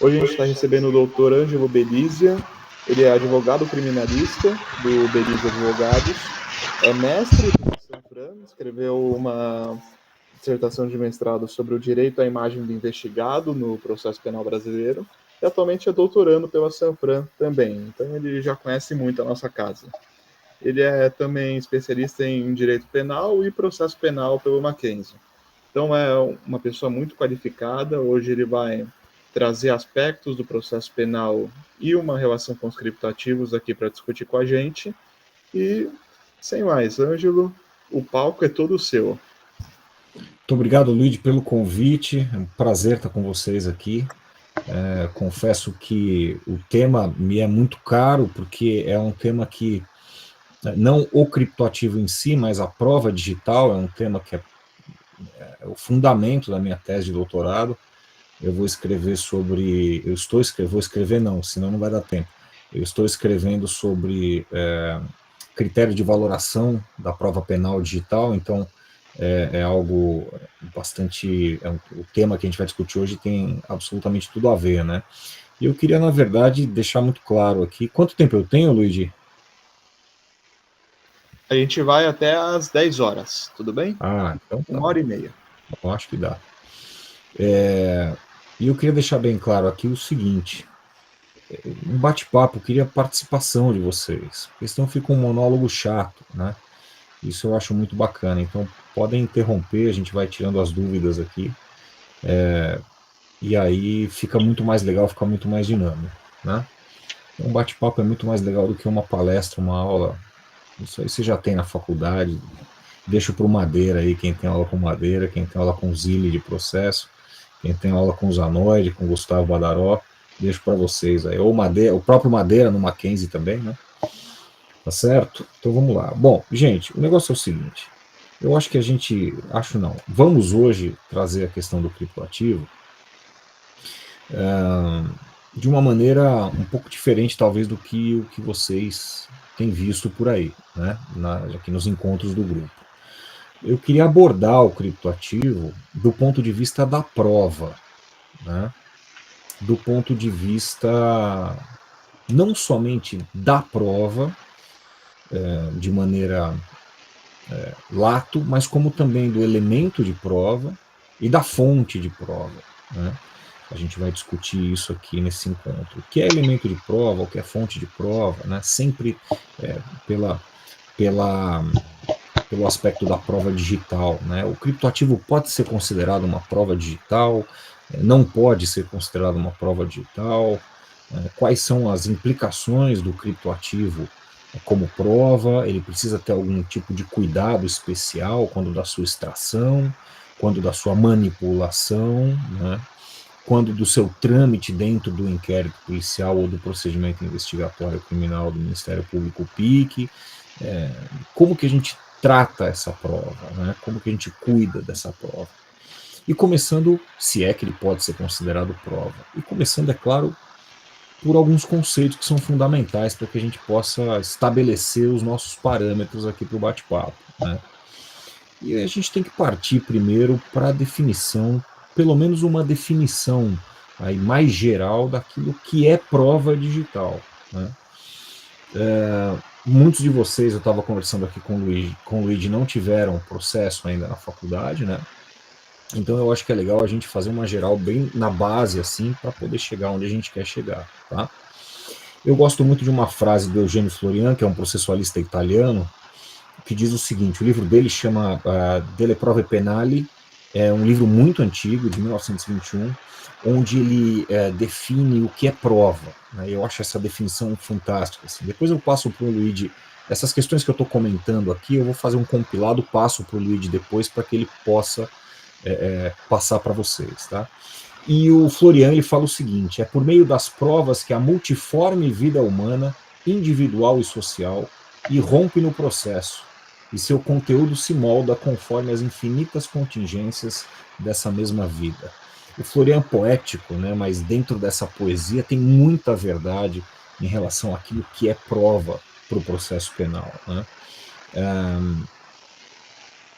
Hoje a gente está recebendo o doutor Ângelo Belízia. Ele é advogado criminalista do Belízia Advogados, é mestre pela Sanfran, escreveu uma dissertação de mestrado sobre o direito à imagem do investigado no processo penal brasileiro e atualmente é doutorando pela Sanfran também. Então ele já conhece muito a nossa casa. Ele é também especialista em direito penal e processo penal pelo Mackenzie. Então é uma pessoa muito qualificada. Hoje ele vai trazer aspectos do processo penal e uma relação com os criptoativos aqui para discutir com a gente. E, sem mais, Ângelo, o palco é todo seu. Muito obrigado, Luiz, pelo convite. É um prazer estar com vocês aqui. Confesso que o tema me é muito caro, porque é um tema que, não o criptoativo em si, mas a prova digital é um tema que é o fundamento da minha tese de doutorado. Eu vou escrever sobre... vou escrever não, senão não vai dar tempo. Eu estou escrevendo sobre critério de valoração da prova penal digital, então é algo bastante... o tema que a gente vai discutir hoje tem absolutamente tudo a ver, né? E eu queria, na verdade, deixar muito claro aqui... Quanto tempo eu tenho, Luigi? A gente vai até às 10 horas, tudo bem? Então tá. 1h30. Eu acho que dá. E eu queria deixar bem claro aqui o seguinte: um bate-papo, eu queria a participação de vocês, porque senão fica um monólogo chato, né? Isso eu acho muito bacana, então podem interromper, a gente vai tirando as dúvidas aqui, e aí fica muito mais legal, fica muito mais dinâmico, né? Um bate-papo é muito mais legal do que uma palestra, uma aula. Isso aí você já tem na faculdade. Deixo para o Madeira aí, quem tem aula com Madeira, quem tem aula com Zilli de processo, quem tem aula com Zanoide, com Gustavo Badaró, deixo para vocês aí. Ou Madeira, o próprio Madeira no Mackenzie também, né? Tá certo? Então vamos lá. Bom, gente, o negócio é o seguinte. Eu acho que a gente... Acho não. Vamos hoje trazer a questão do criptoativo de uma maneira um pouco diferente, talvez, do que o que vocês têm visto por aí, né? Aqui nos encontros do grupo. Eu queria abordar o criptoativo do ponto de vista da prova, né? Do ponto de vista não somente da prova, de maneira lato, mas como também do elemento de prova e da fonte de prova, né? A gente vai discutir isso aqui nesse encontro. O que é elemento de prova, o que é fonte de prova, né? Sempre pela, pelo aspecto da prova digital, né? O criptoativo pode ser considerado uma prova digital, não pode ser considerado uma prova digital, quais são as implicações do criptoativo como prova, ele precisa ter algum tipo de cuidado especial quando da sua extração, quando da sua manipulação, né? Quando do seu trâmite dentro do inquérito policial ou do procedimento investigatório criminal do Ministério Público PIC, como que a gente trata essa prova, né? Como que a gente cuida dessa prova. E começando, se é que ele pode ser considerado prova, e começando, é claro, por alguns conceitos que são fundamentais para que a gente possa estabelecer os nossos parâmetros aqui para o bate-papo, né? E a gente tem que partir primeiro para a definição, pelo menos uma definição aí mais geral daquilo que é prova digital, né? Muitos de vocês, eu estava conversando aqui com o Luigi, não tiveram processo ainda na faculdade, né? Então eu acho que é legal a gente fazer uma geral bem na base, assim, para poder chegar onde a gente quer chegar, tá? Eu gosto muito de uma frase do Eugenio Florian, que é um processualista italiano, que diz o seguinte: o livro dele chama Delle Prove Penali, é um livro muito antigo, de 1921, onde ele define o que é prova, né? Eu acho essa definição fantástica, assim. Depois eu passo para o Luigi, essas questões que eu estou comentando aqui, eu vou fazer um compilado, passo para o Luigi depois, para que ele possa passar para vocês, tá? E o Florian, ele fala o seguinte: é por meio das provas que a multiforme vida humana, individual e social, irrompe no processo, e seu conteúdo se molda conforme as infinitas contingências dessa mesma vida. O Florian é poético, né, mas dentro dessa poesia tem muita verdade em relação àquilo que é prova para o processo penal, né?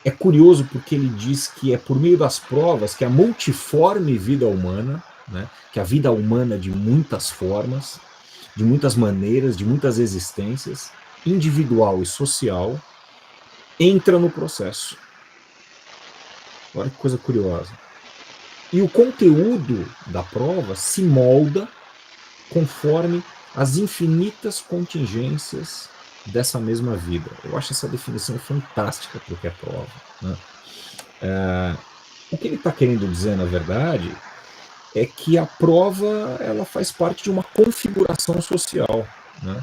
É curioso porque ele diz que é por meio das provas que a multiforme vida humana, né? Que a vida humana, de muitas formas, de muitas maneiras, de muitas existências, individual e social, entra no processo. Olha que coisa curiosa. E o conteúdo da prova se molda conforme as infinitas contingências dessa mesma vida. Eu acho essa definição fantástica para o que é prova, né? O que ele está querendo dizer, na verdade, é que a prova ela faz parte de uma configuração social, né?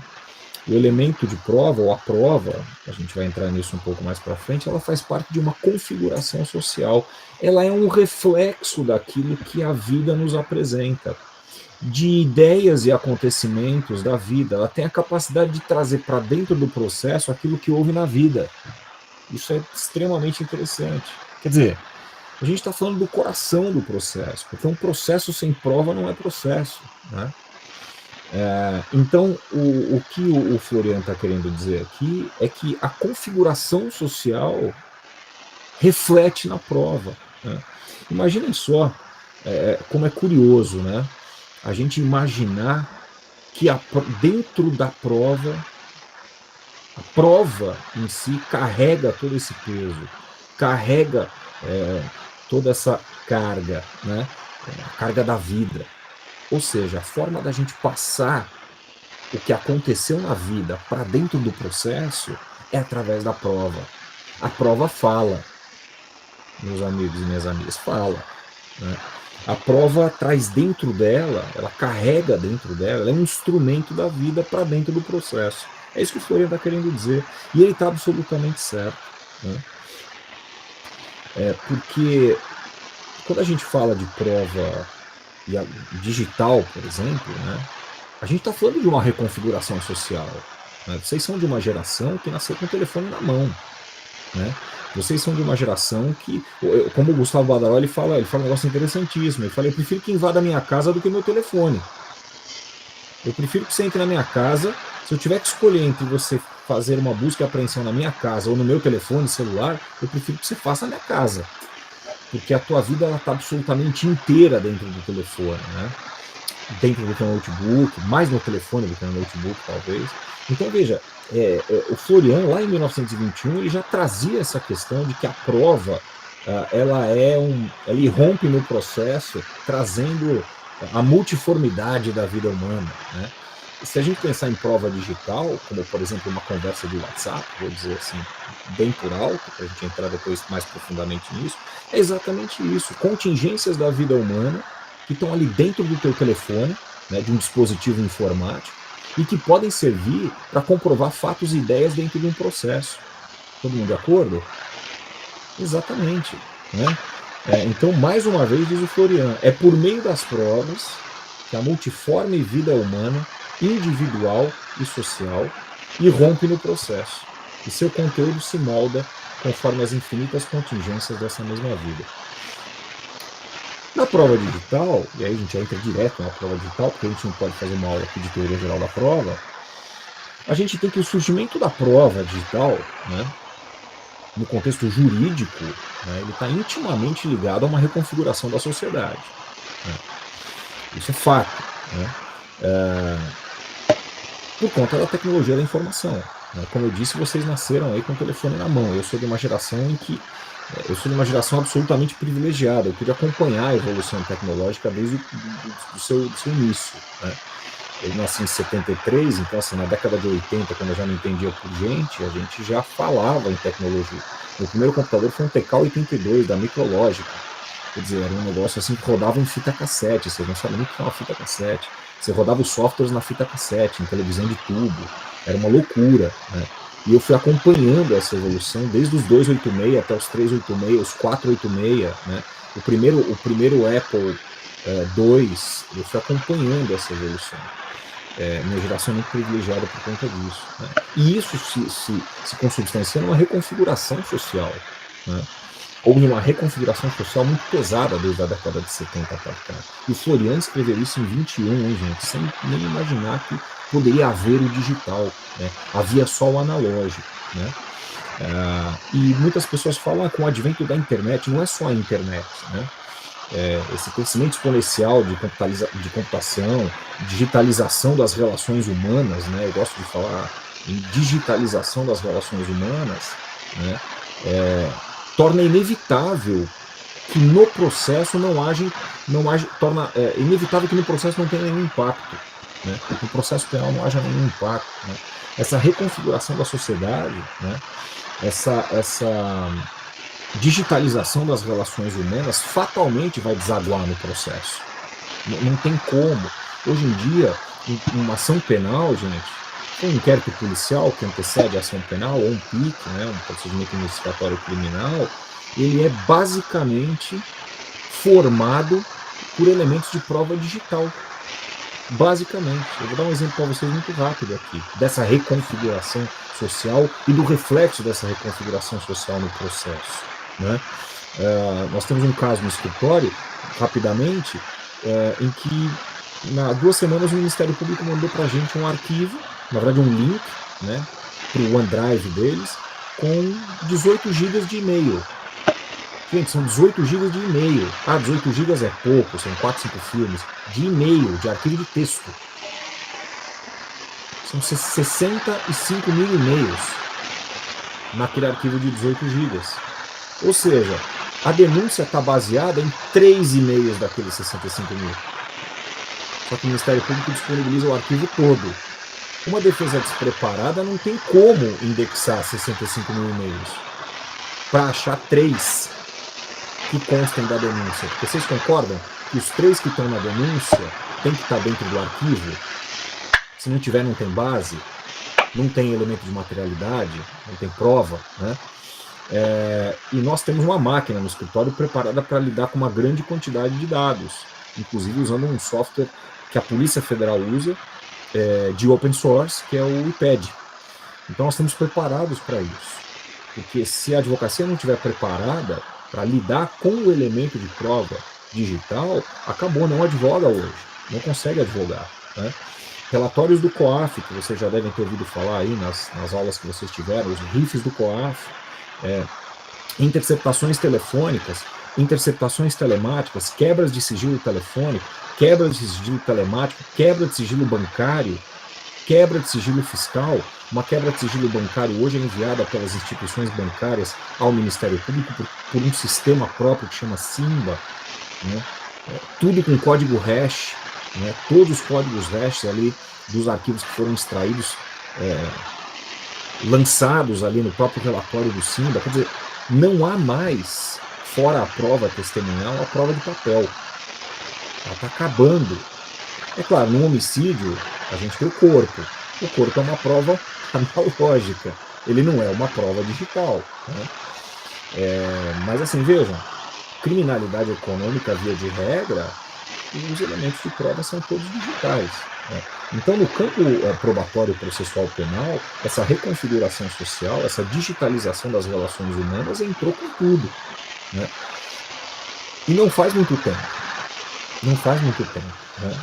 O elemento de prova, ou a prova, a gente vai entrar nisso um pouco mais para frente, ela faz parte de uma configuração social. Ela é um reflexo daquilo que a vida nos apresenta, de ideias e acontecimentos da vida. Ela tem a capacidade de trazer para dentro do processo aquilo que houve na vida. Isso é extremamente interessante. Quer dizer, a gente está falando do coração do processo, porque um processo sem prova não é processo, né? Então, o que o Florian está querendo dizer aqui é que a configuração social reflete na prova, né? Imaginem só como é curioso, né? A gente imaginar que dentro da prova, a prova em si carrega todo esse peso, carrega toda essa carga, né? A carga da vida. Ou seja, a forma da gente passar o que aconteceu na vida para dentro do processo é através da prova. A prova fala, meus amigos e minhas amigas, fala, né? A prova traz dentro dela, ela carrega dentro dela, ela é um instrumento da vida para dentro do processo. É isso que o Florian está querendo dizer. E ele está absolutamente certo, né? Porque quando a gente fala de prova digital, por exemplo, né, a gente está falando de uma reconfiguração social, né? Vocês são de uma geração que nasceu com o telefone na mão, né? Vocês são de uma geração que, como o Gustavo Badaró, ele fala um negócio interessantíssimo. Ele fala: eu prefiro que invada a minha casa do que o meu telefone. Eu prefiro que você entre na minha casa. Se eu tiver que escolher entre você fazer uma busca e apreensão na minha casa ou no meu telefone celular, eu prefiro que você faça na minha casa. Porque a tua vida está absolutamente inteira dentro do telefone, né? Dentro do teu notebook, mais no telefone do que no notebook, talvez. Então, veja, o Florian, lá em 1921, ele já trazia essa questão de que a prova, ela irrompe no processo, trazendo a multiformidade da vida humana, né? Se a gente pensar em prova digital, como, por exemplo, uma conversa de WhatsApp, vou dizer assim, bem por alto, para a gente entrar depois mais profundamente nisso, é exatamente isso. Contingências da vida humana que estão ali dentro do teu telefone, né, de um dispositivo informático, e que podem servir para comprovar fatos e ideias dentro de um processo. Todo mundo de acordo? Exatamente, né? Então, mais uma vez, diz o Florian, é por meio das provas que a multiforme vida humana, individual e social, irrompe no processo, e seu conteúdo se molda conforme as infinitas contingências dessa mesma vida. Na prova digital, e aí a gente entra direto na prova digital, porque a gente não pode fazer uma aula aqui de teoria geral da prova, a gente tem que o surgimento da prova digital, né, no contexto jurídico, né, ele está intimamente ligado a uma reconfiguração da sociedade, né? Isso é fato, né? Por conta da tecnologia da informação, né? Como eu disse, vocês nasceram aí com o telefone na mão. Eu sou de uma geração absolutamente privilegiada. Eu pude acompanhar a evolução tecnológica desde o seu início, né? Eu nasci em 73, então assim, na década de 80, quando eu já me entendia por gente, a gente já falava em tecnologia. Meu primeiro computador foi um TK-82 da Micrológica. Quer dizer, era um negócio assim que rodava em fita cassete. Vocês não sabem nem o que é uma fita cassete. Você rodava os softwares na fita cassete, em televisão de tubo. Era uma loucura, né? E eu fui acompanhando essa evolução desde os 286 até os 386, os 486, né? O primeiro Apple II, eu fui acompanhando essa evolução. Minha geração é muito privilegiada por conta disso, né? E isso se consubstancia numa reconfiguração social, né? Houve uma reconfiguração social muito pesada desde a década de 70 para cá. E o Florian escreveu isso em 21, hein, gente? Sem nem imaginar que poderia haver o digital, né? Havia só o analógico, né? E muitas pessoas falam com o advento da internet, não é só a internet, né? esse crescimento exponencial de computação, digitalização das relações humanas, né? Eu gosto de falar em digitalização das relações humanas, né? Torna inevitável que no processo torna inevitável que no processo não tenha nenhum impacto, né? Que no processo penal não haja nenhum impacto, né? Essa reconfiguração da sociedade, né? Essa digitalização das relações humanas fatalmente vai desaguar no processo. Não tem como. Hoje em dia, uma ação penal, gente, um inquérito policial que antecede a ação penal, ou um PIC, né, um procedimento investigatório criminal, ele é basicamente formado por elementos de prova digital. Basicamente. Eu vou dar um exemplo para vocês muito rápido aqui, dessa reconfiguração social e do reflexo dessa reconfiguração social no processo, né? Nós temos um caso no escritório, rapidamente, em que, há 2 semanas, o Ministério Público mandou para a gente um arquivo, na verdade um link, né, para o OneDrive deles, com 18 GB de e-mail. Gente, são 18 GB de e-mail. 18 GB é pouco, são 4, 5 filmes. De e-mail, de arquivo de texto. São 65 mil e-mails naquele arquivo de 18 GB. Ou seja, a denúncia está baseada em 3 e-mails daqueles 65 mil. Só que o Ministério Público disponibiliza o arquivo todo. Uma defesa despreparada não tem como indexar 65 mil e-mails para achar 3 que constem da denúncia. Porque vocês concordam que os 3 que estão na denúncia tem que estar dentro do arquivo? Se não tiver, não tem base, não tem elemento de materialidade, não tem prova, né? E nós temos uma máquina no escritório preparada para lidar com uma grande quantidade de dados, inclusive usando um software que a Polícia Federal usa, de open source, que é o IPED. Então nós estamos preparados para isso, porque se a advocacia não estiver preparada para lidar com o elemento de prova digital, acabou, não advoga hoje, não consegue advogar, né? Relatórios do COAF, que vocês já devem ter ouvido falar aí nas aulas que vocês tiveram, os RIFs do COAF, interceptações telefônicas, interceptações telemáticas, quebras de sigilo telefônico, quebras de sigilo telemático, quebra de sigilo bancário, quebra de sigilo fiscal. Uma quebra de sigilo bancário hoje é enviada pelas instituições bancárias ao Ministério Público por um sistema próprio que chama SIMBA, né? Tudo com código hash, né? Todos os códigos hash ali dos arquivos que foram extraídos, lançados ali no próprio relatório do SIMBA. Quer dizer, não há mais, fora a prova testemunhal, a prova de papel. Ela está acabando. É claro, no homicídio, a gente tem o corpo. O corpo é uma prova analógica. Ele não é uma prova digital, né? Mas assim, vejam, criminalidade econômica, via de regra, os elementos de prova são todos digitais, né? Então, no campo probatório processual penal, essa reconfiguração social, essa digitalização das relações humanas entrou com tudo, né? E não faz muito tempo. Não faz muito tempo, né?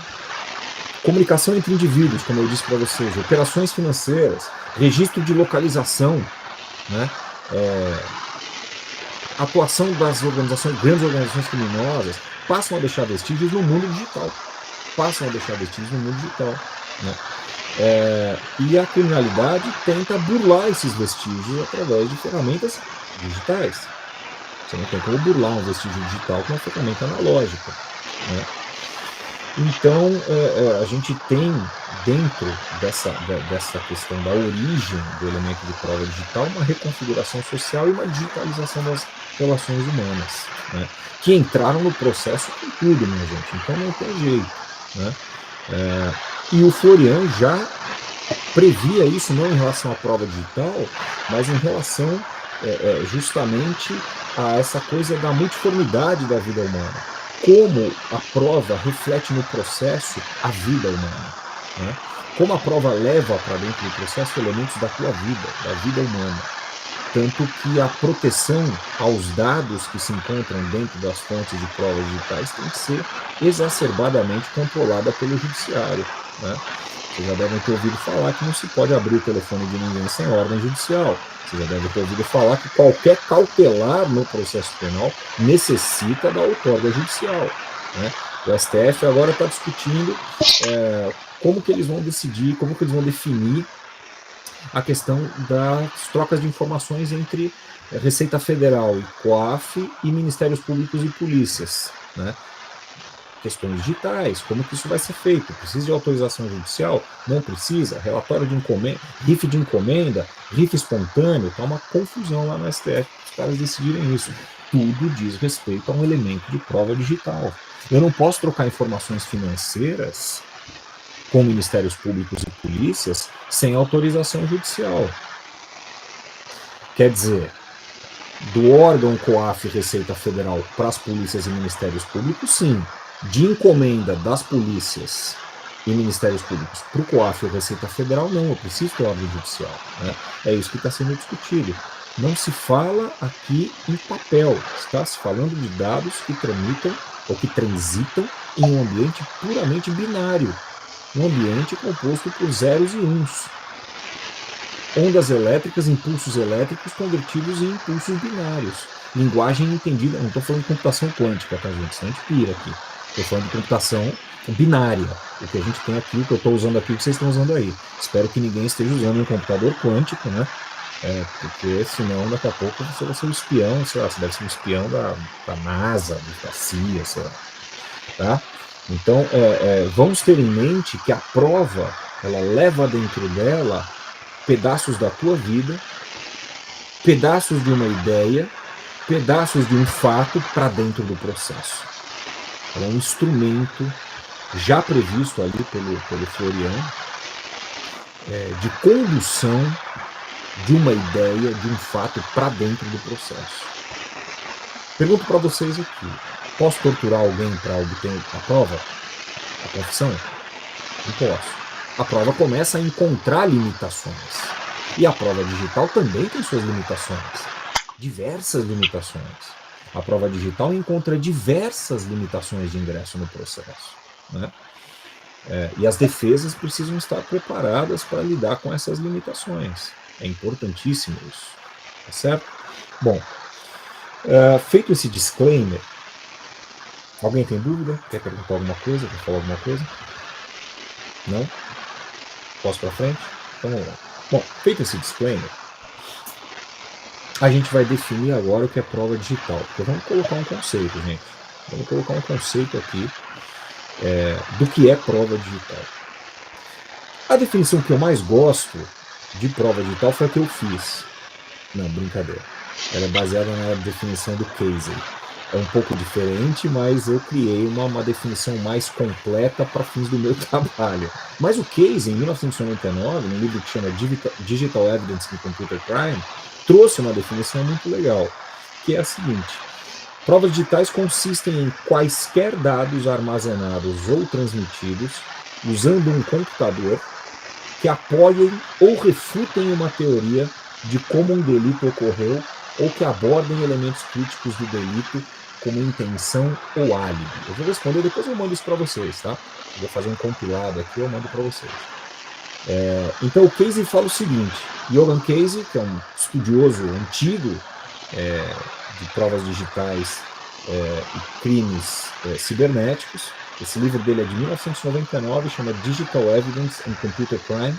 Comunicação entre indivíduos, como eu disse para vocês, operações financeiras, registro de localização, né? Atuação das organizações, grandes organizações criminosas, passam a deixar vestígios no mundo digital. Né? E a criminalidade tenta burlar esses vestígios através de ferramentas digitais. Você não tem como burlar um vestígio digital com uma ferramenta analógica, né? Então, a gente tem, dentro dessa questão da origem do elemento de prova digital, uma reconfiguração social e uma digitalização das relações humanas, né? Que entraram no processo com tudo, minha gente. Então não tem jeito, né? E o Florian já previa isso, não em relação à prova digital, mas em relação justamente a essa coisa da multiformidade da vida humana. Como a prova reflete no processo a vida humana, né? Como a prova leva para dentro do processo elementos da tua vida, da vida humana. Tanto que a proteção aos dados que se encontram dentro das fontes de provas digitais tem que ser exacerbadamente controlada pelo judiciário, né? Vocês já devem ter ouvido falar que não se pode abrir o telefone de ninguém sem ordem judicial. Vocês já devem ter ouvido falar que qualquer cautelar no processo penal necessita da outorga judicial, né? O STF agora está discutindo como que eles vão decidir, como que eles vão definir a questão das trocas de informações entre Receita Federal e COAF e Ministérios Públicos e polícias, né? Questões digitais, como que isso vai ser feito? Precisa de autorização judicial? Não precisa? Relatório de encomenda, RIF espontâneo, tá uma confusão lá no STF, os caras decidirem isso. Tudo diz respeito a um elemento de prova digital. Eu não posso trocar informações financeiras com ministérios públicos e polícias sem autorização judicial. Quer dizer, do órgão COAF e Receita Federal para as polícias e ministérios públicos, sim. De encomenda das polícias e ministérios públicos para o COAF ou Receita Federal, não, eu preciso ter ordem judicial, né? É isso que está sendo discutido. Não se fala aqui em papel, está se falando de dados que tramitam ou que transitam em um ambiente puramente binário, um ambiente composto por zeros e uns. Ondas elétricas, impulsos elétricos convertidos em impulsos binários. Linguagem entendida, não estou falando de computação quântica, tá, gente? Senão a gente pira aqui. Estou falando de computação binária. O que a gente tem aqui, o que eu estou usando aqui, o que vocês estão usando aí. Espero que ninguém esteja usando um computador quântico, né? Porque senão daqui a pouco você vai ser um espião, sei lá, você deve ser um espião da NASA, da CIA, sei lá. Tá? Então, vamos ter em mente que a prova, ela leva dentro dela pedaços da tua vida, pedaços de uma ideia, pedaços de um fato para dentro do processo. Ela é um instrumento já previsto ali pelo Florian de condução de uma ideia, de um fato para dentro do processo. Pergunto para vocês aqui, posso torturar alguém para obter a prova? A confissão? Não posso. A prova começa a encontrar limitações. E a prova digital também tem suas limitações. Diversas limitações. A prova digital encontra diversas limitações de ingresso no processo, né? E as defesas precisam estar preparadas para lidar com essas limitações. É importantíssimo isso. Tá certo? Bom, feito esse disclaimer, alguém tem dúvida? Quer perguntar alguma coisa? Quer falar alguma coisa? Não? Posso para frente? Então vamos lá. Bom, feito esse disclaimer, a gente vai definir agora o que é prova digital. Porque vamos colocar um conceito, gente. Vamos colocar um conceito aqui do que é prova digital. A definição que eu mais gosto de prova digital foi a que eu fiz. Não, brincadeira. Ela é baseada na definição do Casey. É um pouco diferente, mas eu criei uma definição mais completa para fins do meu trabalho. Mas o Casey, em 1999, num livro que chama Digital Evidence in Computer Crime, trouxe uma definição muito legal, que é a seguinte: provas digitais consistem em quaisquer dados armazenados ou transmitidos usando um computador que apoiem ou refutem uma teoria de como um delito ocorreu ou que abordem elementos críticos do delito como intenção ou álibi. Eu vou responder, depois eu mando isso para vocês, tá? Eu vou fazer um compilado aqui, eu mando para vocês. Então o Casey fala o seguinte: Johan Casey, que é um estudioso antigo de provas digitais e crimes cibernéticos, esse livro dele é de 1999, chama Digital Evidence in Computer Crime,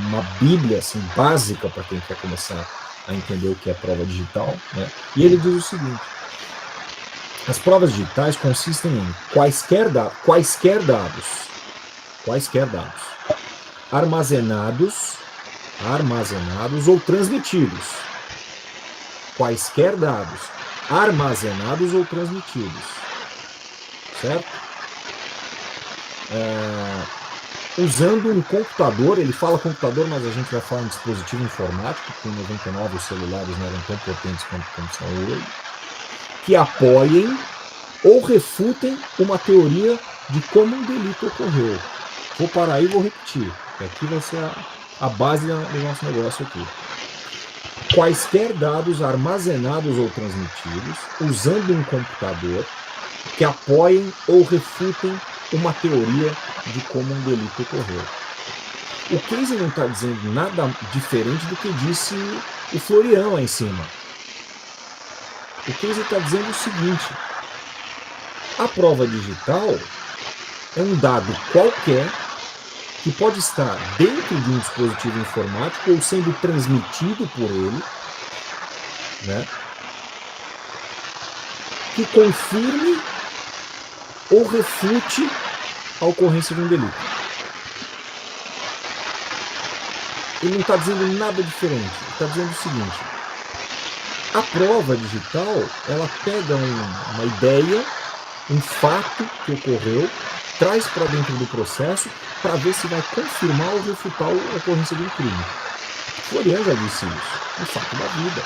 uma bíblia assim, básica para quem quer começar a entender o que é prova digital, né? E ele diz o seguinte: as provas digitais consistem em quaisquer dados armazenados ou transmitidos. Quaisquer dados armazenados ou transmitidos. Certo? Usando um computador, ele fala computador, mas a gente vai falar em dispositivo informático, porque em 99 os celulares não eram tão potentes como são hoje, que apoiem ou refutem uma teoria de como um delito ocorreu. Vou parar aí e vou repetir, que aqui vai ser a base do nosso negócio aqui. Quaisquer dados armazenados ou transmitidos usando um computador que apoiem ou refutem uma teoria de como um delito ocorreu. O case não está dizendo nada diferente do que disse o Florian lá em cima. O case está dizendo o seguinte: a prova digital é um dado qualquer que pode estar dentro de um dispositivo informático ou sendo transmitido por ele, né, que confirme ou refute a ocorrência de um delito. Ele não está dizendo nada diferente. Ele está dizendo o seguinte: a prova digital, ela pega uma ideia, um fato que ocorreu, traz para dentro do processo para ver se vai confirmar ou refutar a ocorrência de um crime. Florian já disse isso. Um fato da vida.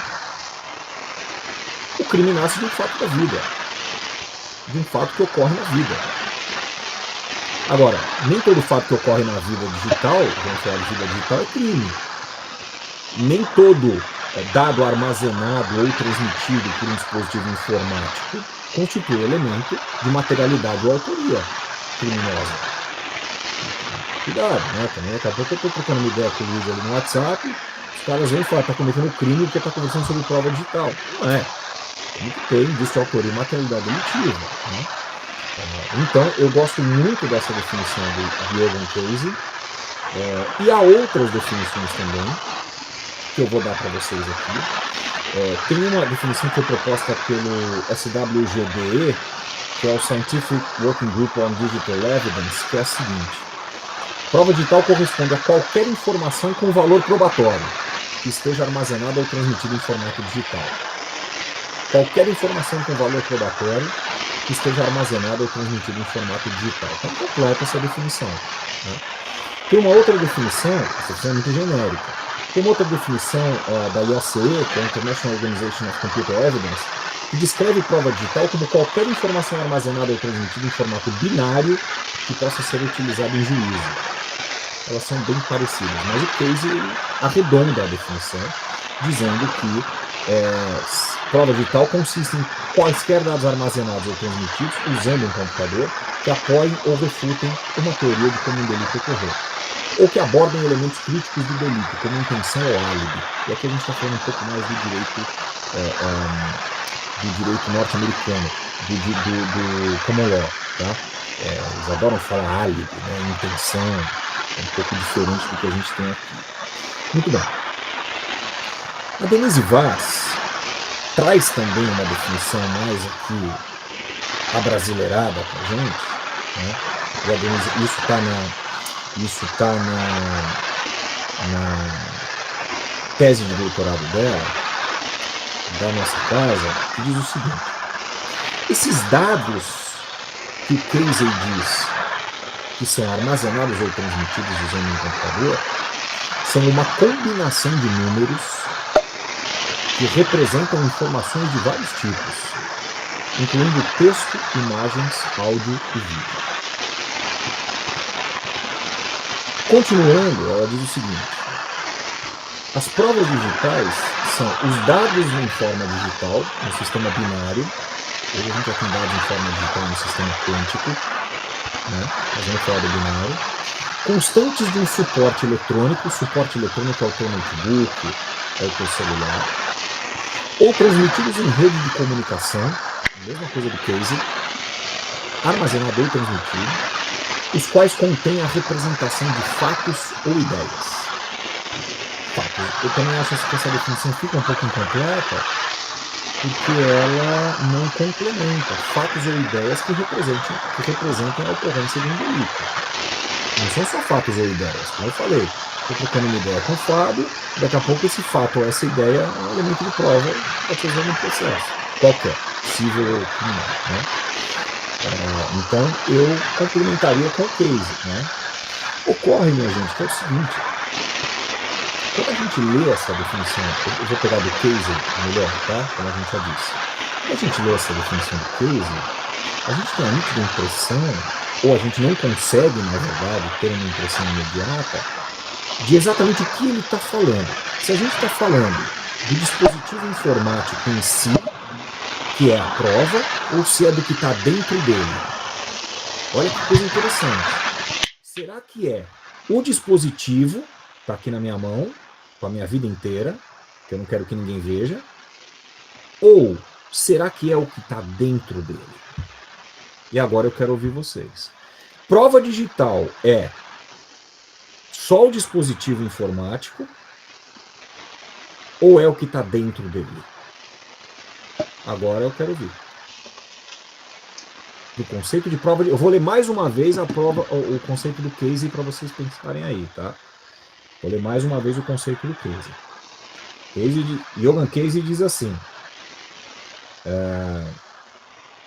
O crime nasce de um fato da vida. De um fato que ocorre na vida. Agora, nem todo fato que ocorre na vida digital, vamos falar de vida digital, é crime. Nem todo dado armazenado ou transmitido por um dispositivo informático constitui elemento de materialidade ou autoria criminosa. Cuidado, né? Também daqui a pouco eu estou trocando uma ideia com o Luiz ali no WhatsApp, os caras vêm falar, está cometendo crime porque está conversando sobre prova digital. Não é. Muito tem indício de autoria e materialidade delitiva, né? Então, eu gosto muito dessa definição do Diogo Casey, e há outras definições também, que eu vou dar para vocês aqui. Tem uma definição que foi proposta pelo SWGDE, que é o Scientific Working Group on Digital Evidence, que é a seguinte: prova digital corresponde a qualquer informação com valor probatório que esteja armazenada ou transmitida em formato digital. Qualquer informação com valor probatório que esteja armazenada ou transmitida em formato digital. Então, completa essa definição, né? Tem uma outra definição, essa é muito genérica. Tem uma outra definição da IACE, que é a International Organization of Computer Evidence, que descreve prova digital como qualquer informação armazenada ou transmitida em formato binário que possa ser utilizada em juízo. Elas são bem parecidas, mas o Casey arredonda a definição, dizendo que prova digital consiste em quaisquer dados armazenados ou transmitidos usando um computador que apoiem ou refutem uma teoria de como um delito ocorreu, ou que abordem elementos críticos do delito, como intenção ou álibi. E aqui a gente está falando um pouco mais do direito norte-americano, do common law, tá? Eles adoram falar álibi, né? Intenção, é um pouco diferente do que a gente tem aqui. Muito bem. A Denise Vaz traz também uma definição mais aqui abrasileirada para a gente, né? E a Denise, isso está na tese de doutorado dela, da nossa casa, que diz o seguinte: esses dados que o Casey diz que são armazenados ou transmitidos usando um computador são uma combinação de números que representam informações de vários tipos, incluindo texto, imagens, áudio e vídeo. Continuando, ela diz o seguinte: as provas digitais são os dados em forma digital, no sistema binário. Hoje a gente já tem dados em forma digital no sistema quântico, né? Mas vamos falar do binário. Constantes de um suporte eletrônico é o teu notebook, é o teu celular, ou transmitidos em rede de comunicação, mesma coisa do Casey, armazenado ou transmitido, os quais contêm a representação de fatos ou ideias. Fatos. Eu também acho que essa definição fica um pouco incompleta, porque ela não complementa fatos ou ideias que representem a ocorrência de um delito. Não são só fatos ou ideias, como eu falei. Estou trocando uma ideia com o Fábio, daqui a pouco esse fato ou essa ideia é um elemento de prova para ser usado no processo. Qualquer, civil ou criminal, né? Então, eu complementaria com o Casey, né? Ocorre, minha gente, que é o seguinte: quando a gente lê essa definição, eu vou pegar do Casey melhor, tá? Como a gente já disse. Quando a gente lê essa definição do Casey, a gente tem a nítida impressão, ou a gente não consegue, na verdade, ter uma impressão imediata de exatamente o que ele está falando. Se a gente está falando do dispositivo informático em si, que é a prova, ou se é do que está dentro dele. Olha que coisa interessante. será que é o dispositivo, está aqui na minha mão, com a minha vida inteira, que eu não quero que ninguém veja, ou será que é o que está dentro dele? E agora eu quero ouvir vocês. Prova digital é só o dispositivo informático ou é o que está dentro dele? Agora eu quero ouvir. Do conceito de prova. Eu vou ler mais uma vez o conceito do case para vocês pensarem aí, tá? Vou ler mais uma vez o conceito do case. Jogan Case diz assim: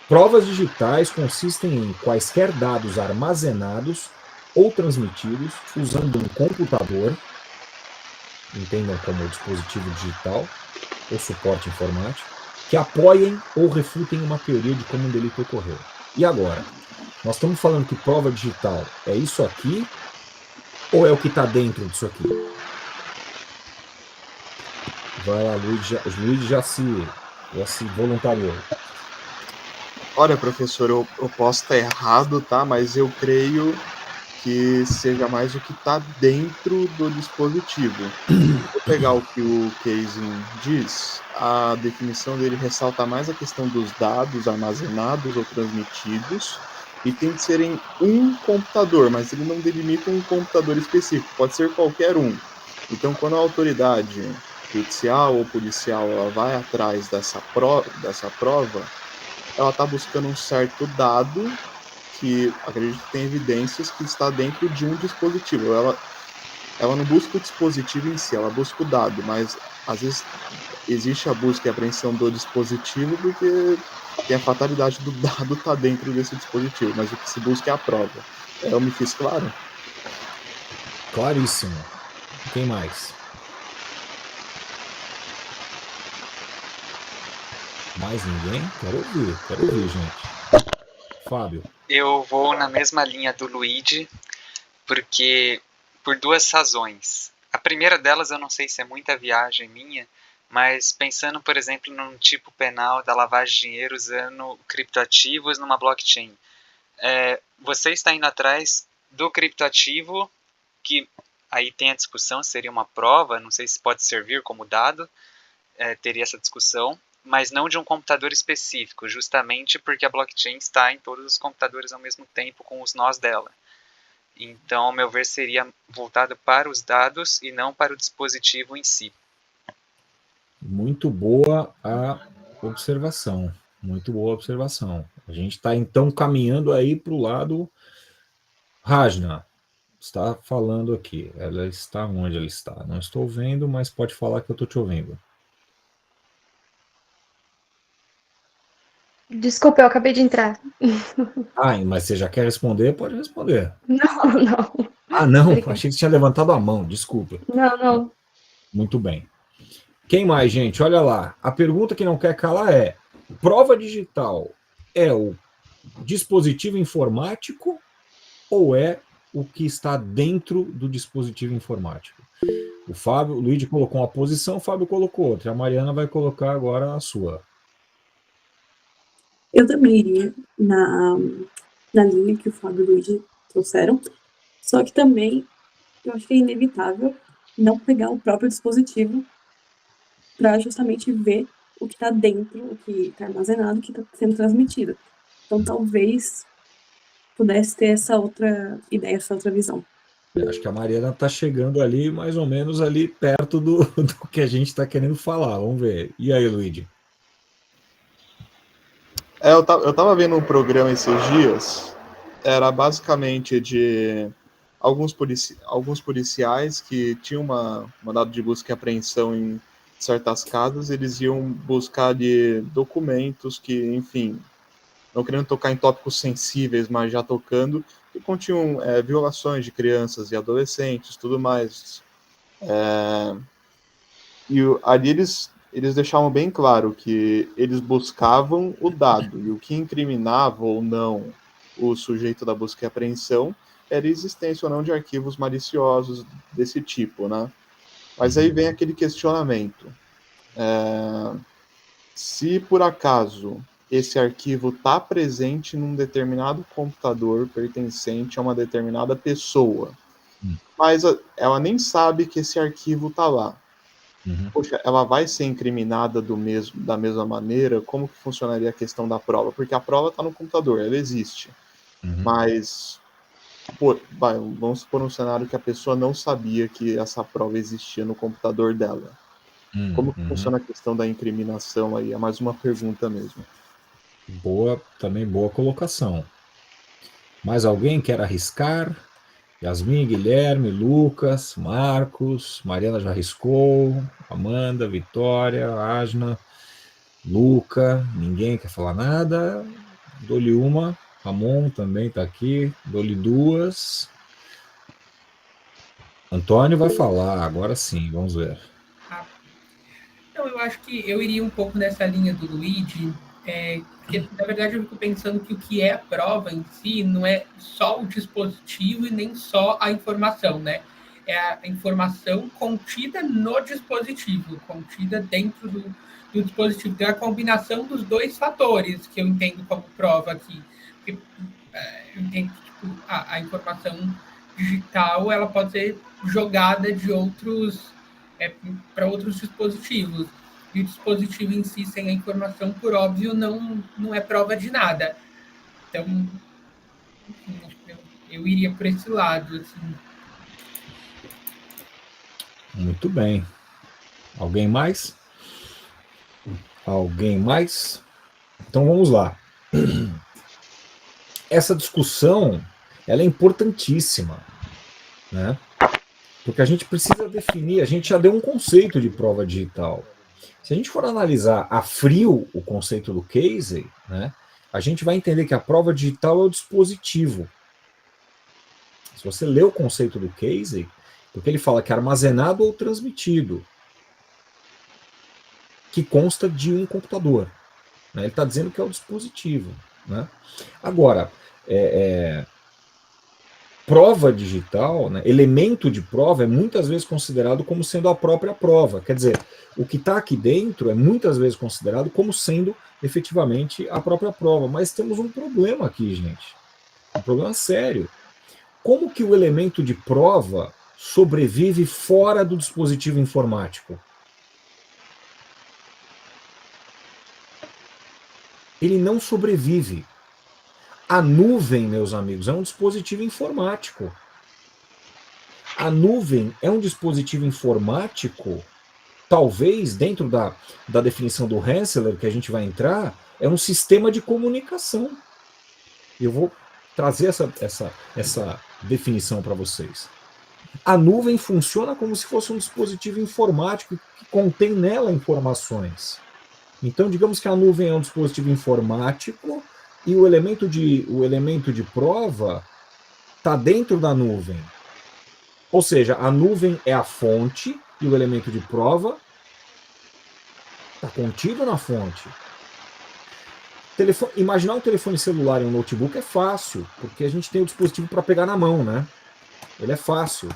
provas digitais consistem em quaisquer dados armazenados ou transmitidos usando um computador, entendam como dispositivo digital ou suporte informático, que apoiem ou refutem uma teoria de como um delito ocorreu. E agora? Nós estamos falando que prova digital é isso aqui ou é o que está dentro disso aqui? Vai lá, Luiz já se voluntariou. Olha, professor, eu posso estar errado, tá? Mas eu creio que seja mais o que está dentro do dispositivo. Vou pegar o que o Casey diz, a definição dele ressalta mais a questão dos dados armazenados ou transmitidos e tem que ser em um computador, mas ele não delimita um computador específico, pode ser qualquer um. Então, quando a autoridade judicial ou policial ela vai atrás dessa prova, ela está buscando um certo dado que acredito que tem evidências que está dentro de um dispositivo. Ela não busca o dispositivo em si, ela busca o dado, mas às vezes existe a busca e a apreensão do dispositivo porque tem a fatalidade do dado estar dentro desse dispositivo, mas o que se busca é a prova. Eu me fiz claro? Claríssimo. Quem mais? Mais ninguém? Quero ouvir, gente. Fábio. Eu vou na mesma linha do Luigi, porque por duas razões. A primeira delas, eu não sei se é muita viagem minha, mas pensando, por exemplo, num tipo penal da lavagem de dinheiro usando criptoativos numa blockchain. Você está indo atrás do criptoativo, que aí tem a discussão, seria uma prova, não sei se pode servir como dado, teria essa discussão, mas não de um computador específico, justamente porque a blockchain está em todos os computadores ao mesmo tempo com os nós dela. Então, ao meu ver, seria voltado para os dados e não para o dispositivo em si. Muito boa a observação. Muito boa observação. A gente está, então, caminhando aí para o lado... Rajna, está falando aqui. Ela está onde ela está? Não estou vendo, mas pode falar que eu estou te ouvindo. Desculpa, eu acabei de entrar. Mas você já quer responder? Pode responder. Não, não. Não. Obrigada. Achei que você tinha levantado a mão. Desculpa. Não. Muito bem. Quem mais, gente? Olha lá. A pergunta que não quer calar é: prova digital é o dispositivo informático ou é o que está dentro do dispositivo informático? O Luigi colocou uma posição, o Fábio colocou outra. A Mariana vai colocar agora a sua. Eu também iria na linha que o Fábio e o Luigi trouxeram, só que também eu acho que é inevitável não pegar o próprio dispositivo para justamente ver o que está dentro, o que está armazenado, o que está sendo transmitido. Então, talvez pudesse ter essa outra ideia, essa outra visão. Acho que a Mariana está chegando ali, mais ou menos ali perto do que a gente está querendo falar. Vamos ver. E aí, Luigi? Eu tava vendo um programa esses dias, era basicamente de alguns policiais que tinham mandado de busca e apreensão em certas casas, eles iam buscar de documentos que, enfim, não querendo tocar em tópicos sensíveis, mas já tocando, que continham violações de crianças e adolescentes, tudo mais. E ali eles deixavam bem claro que eles buscavam o dado, e o que incriminava ou não o sujeito da busca e apreensão era a existência ou não de arquivos maliciosos desse tipo, né? Mas aí vem aquele questionamento. Se por acaso esse arquivo está presente num determinado computador pertencente a uma determinada pessoa. Mas ela nem sabe que esse arquivo está lá. Poxa, ela vai ser incriminada da mesma maneira? Como que funcionaria a questão da prova? Porque a prova está no computador, ela existe. Mas, vamos supor um cenário que a pessoa não sabia que essa prova existia no computador dela. Como que funciona a questão da incriminação aí? É mais uma pergunta mesmo. Também boa colocação. Mais alguém quer arriscar? Yasmin, Guilherme, Lucas, Marcos, Mariana já arriscou, Amanda, Vitória, Asna, Luca, ninguém quer falar nada. Dou-lhe uma. Ramon também está aqui. Dou-lhe duas. Antônio vai falar, agora sim, vamos ver. Então, eu acho que eu iria um pouco nessa linha do Luigi, porque, na verdade, eu fico pensando que o que é a prova em si não é só o dispositivo e nem só a informação, né? É a informação contida no dispositivo, contida dentro do dispositivo. Então, é a combinação dos dois fatores que eu entendo como prova aqui. Porque, eu entendo que tipo, a informação digital ela pode ser jogada de para outros dispositivos. E o dispositivo em si, sem a informação, por óbvio, não é prova de nada. Então, enfim, eu iria por esse lado. Assim. Muito bem. Alguém mais? Alguém mais? Então vamos lá. Essa discussão ela é importantíssima, né? Porque a gente precisa definir, a gente já deu um conceito de prova digital. Se a gente for analisar a frio o conceito do Casey, né, a gente vai entender que a prova digital é o dispositivo. Se você lê o conceito do Casey, porque ele fala que é armazenado ou transmitido, que consta de um computador. Né, ele está dizendo que é o dispositivo. Né? Agora, prova digital, né, elemento de prova é muitas vezes considerado como sendo a própria prova. Quer dizer, o que está aqui dentro é muitas vezes considerado como sendo efetivamente a própria prova. Mas temos um problema aqui, gente. Um problema sério. Como que o elemento de prova sobrevive fora do dispositivo informático? Ele não sobrevive. A nuvem, meus amigos, é um dispositivo informático. A nuvem é um dispositivo informático, talvez, dentro da definição do Hensler, que a gente vai entrar, é um sistema de comunicação. Eu vou trazer essa definição para vocês. A nuvem funciona como se fosse um dispositivo informático que contém nela informações. Então, digamos que a nuvem é um dispositivo informático e o elemento de prova está dentro da nuvem. Ou seja, a nuvem é a fonte e o elemento de prova está contido na fonte. Imaginar um telefone celular e um notebook é fácil, porque a gente tem o dispositivo para pegar na mão, né? Ele é fácil.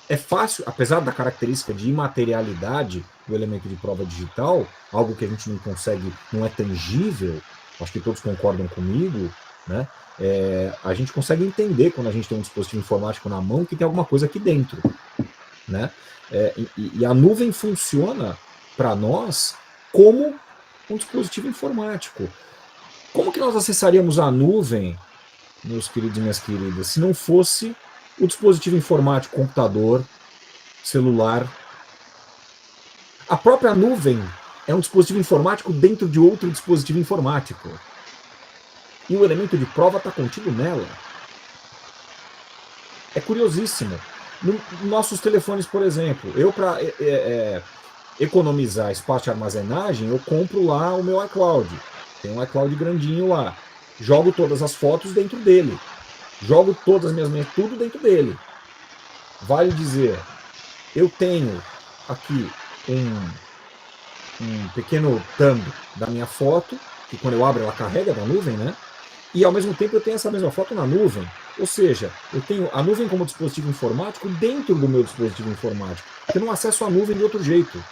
É fácil, apesar da característica de imaterialidade do elemento de prova digital, algo que a gente não consegue, não é tangível, acho que todos concordam comigo, né? A gente consegue entender quando a gente tem um dispositivo informático na mão que tem alguma coisa aqui dentro, né? E a nuvem funciona para nós como um dispositivo informático. Como que nós acessaríamos a nuvem, meus queridos e minhas queridas, se não fosse o dispositivo informático, computador, celular? A própria nuvem é um dispositivo informático dentro de outro dispositivo informático. E o elemento de prova está contido nela. É curiosíssimo. Nos nossos telefones, por exemplo, eu para economizar espaço de armazenagem, eu compro lá o meu iCloud. Tem um iCloud grandinho lá. Jogo todas as fotos dentro dele. Jogo todas as minhas tudo dentro dele. Vale dizer, eu tenho aqui um pequeno thumb da minha foto, que quando eu abro ela carrega da nuvem, né? E ao mesmo tempo eu tenho essa mesma foto na nuvem. Ou seja, eu tenho a nuvem como dispositivo informático dentro do meu dispositivo informático. Eu não acesso a nuvem de outro jeito.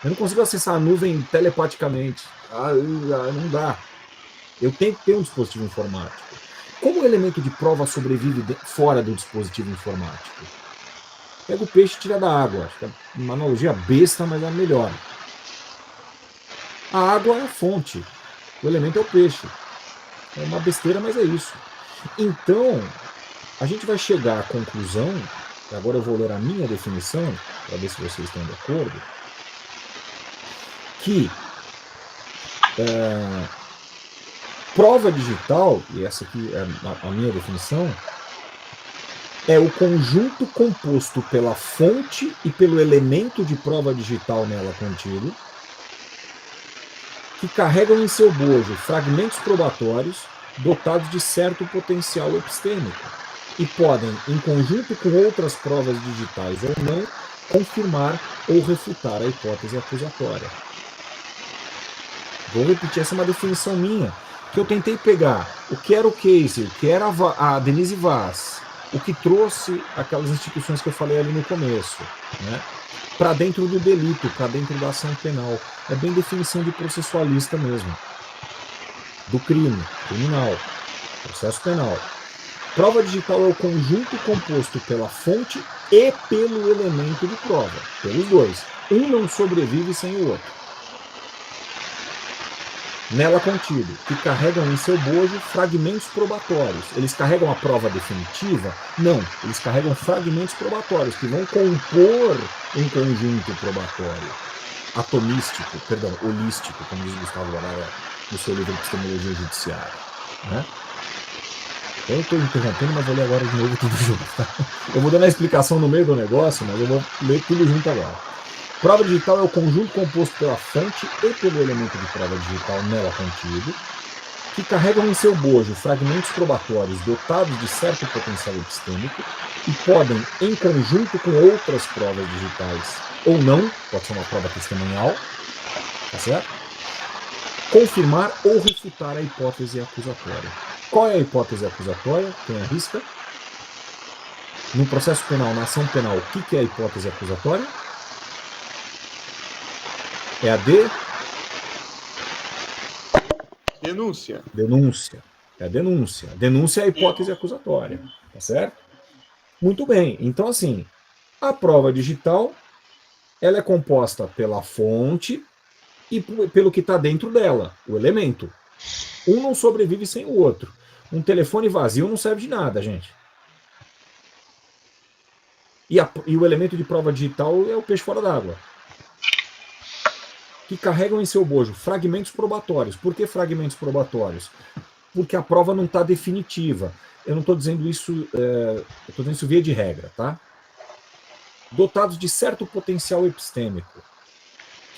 Eu não consigo acessar a nuvem telepaticamente. Não dá. Eu tenho que ter um dispositivo informático. Como o elemento de prova sobrevive fora do dispositivo informático? Pega o peixe e tira da água. Acho que é uma analogia besta, mas é a melhor. A água é a fonte. O elemento é o peixe. É uma besteira, mas é isso. Então, a gente vai chegar à conclusão, e agora eu vou ler a minha definição, para ver se vocês estão de acordo, que prova digital, e essa aqui é a minha definição, é o conjunto composto pela fonte e pelo elemento de prova digital nela contido, que carregam em seu bojo fragmentos probatórios dotados de certo potencial epistêmico e podem, em conjunto com outras provas digitais ou não, confirmar ou refutar a hipótese acusatória. Vou repetir, essa é uma definição minha, que eu tentei pegar o que era o Casey, o que era a Denise Vaz, o que trouxe aquelas instituições que eu falei ali no começo, né, para dentro do delito, para dentro da ação penal. É bem definição de processualista mesmo. Do crime, criminal, processo penal. Prova digital é o conjunto composto pela fonte e pelo elemento de prova. Pelos dois. Um não sobrevive sem o outro. Nela contido, que carregam em seu bojo fragmentos probatórios. Eles carregam a prova definitiva? Não, eles carregam fragmentos probatórios que vão compor um conjunto probatório. Atomístico, perdão, holístico, como diz Gustavo Barara no seu livro de Epistemologia Judiciária. Né? Eu estou interrompendo, mas vou ler agora de novo tudo junto. Tá? Eu vou dando a explicação no meio do negócio, mas eu vou ler tudo junto agora. Prova digital é o conjunto composto pela fonte e pelo elemento de prova digital nela contido, que carregam em seu bojo fragmentos probatórios dotados de certo potencial epistêmico e podem, em conjunto com outras provas digitais ou não, pode ser uma prova testemunhal, tá certo? Confirmar ou refutar a hipótese acusatória. Qual é a hipótese acusatória? Quem arrisca? No processo penal, na ação penal, o que é a hipótese acusatória? É a Denúncia. denúncia. É a denúncia. A denúncia é a hipótese acusatória. Tá certo? Muito bem. Então, assim, a prova digital ela é composta pela fonte e pelo que está dentro dela, o elemento. Um não sobrevive sem o outro. Um telefone vazio não serve de nada, gente. E o elemento de prova digital é o peixe fora d'água. Que carregam em seu bojo fragmentos probatórios. Por que fragmentos probatórios? Porque a prova não está definitiva. Eu não estou dizendo isso, eu estou dizendo isso via de regra, tá? Dotados de certo potencial epistêmico.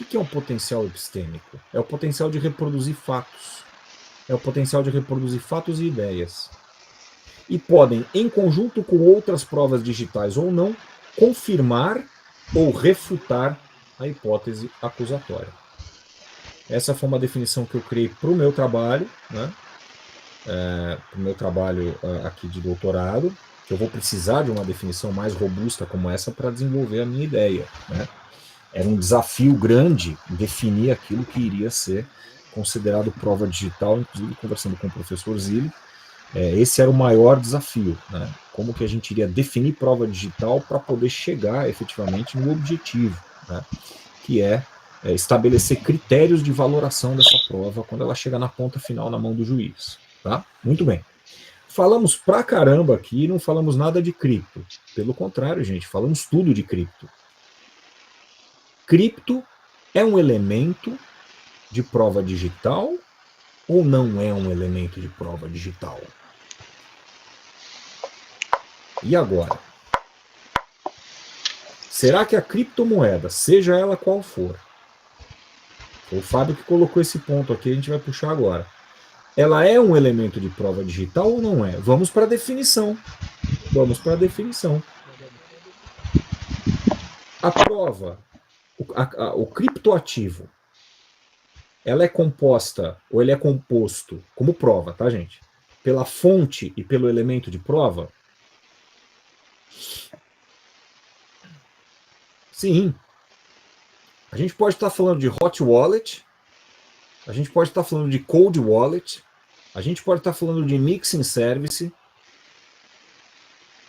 O que é um potencial epistêmico? É o potencial de reproduzir fatos. É o potencial de reproduzir fatos e ideias. E podem, em conjunto com outras provas digitais ou não, confirmar ou refutar a hipótese acusatória. Essa foi uma definição que eu criei para o meu trabalho, né? Para o meu trabalho aqui de doutorado, que eu vou precisar de uma definição mais robusta como essa para desenvolver a minha ideia. Né? Era um desafio grande definir aquilo que iria ser considerado prova digital, inclusive conversando com o professor Zilli, esse era o maior desafio, né? Como que a gente iria definir prova digital para poder chegar efetivamente no objetivo, né? Que é estabelecer critérios de valoração dessa prova quando ela chega na ponta final na mão do juiz. Tá? Muito bem. Falamos pra caramba aqui e não falamos nada de cripto. Pelo contrário, gente, falamos tudo de cripto. Cripto é um elemento de prova digital ou não é um elemento de prova digital? E agora? Será que a criptomoeda, seja ela qual for, o Fábio que colocou esse ponto aqui, a gente vai puxar agora. Ela é um elemento de prova digital ou não é? Vamos para a definição. Vamos para a definição. A prova, o criptoativo, ela é composta, ou ele é composto, como prova, tá, gente? Pela fonte e pelo elemento de prova? Sim. A gente pode estar falando de hot wallet, a gente pode estar falando de cold wallet, A gente pode estar falando de mixing service.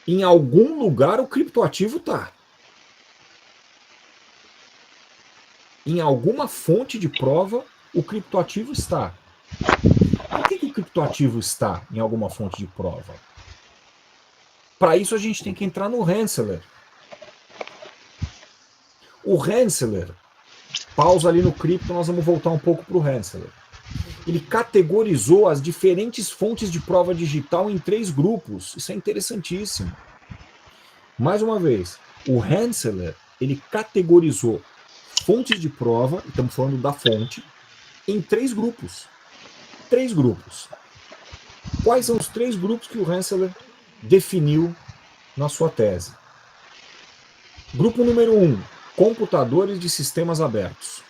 Em algum lugar o criptoativo está. Em alguma fonte de prova, o criptoativo está. Por que o criptoativo está em alguma fonte de prova? Para isso a gente tem que entrar no Rensselaer. O Rensselaer, pausa ali no cripto, nós vamos voltar um pouco para o Rensselaer. Ele categorizou as diferentes fontes de prova digital em 3 grupos. Isso é interessantíssimo. Mais uma vez, o Rensselaer, ele categorizou fontes de prova, estamos falando da fonte, em 3 grupos. 3 grupos. Quais são os 3 grupos que o Rensselaer definiu na sua tese? Grupo número 1, computadores de sistemas abertos.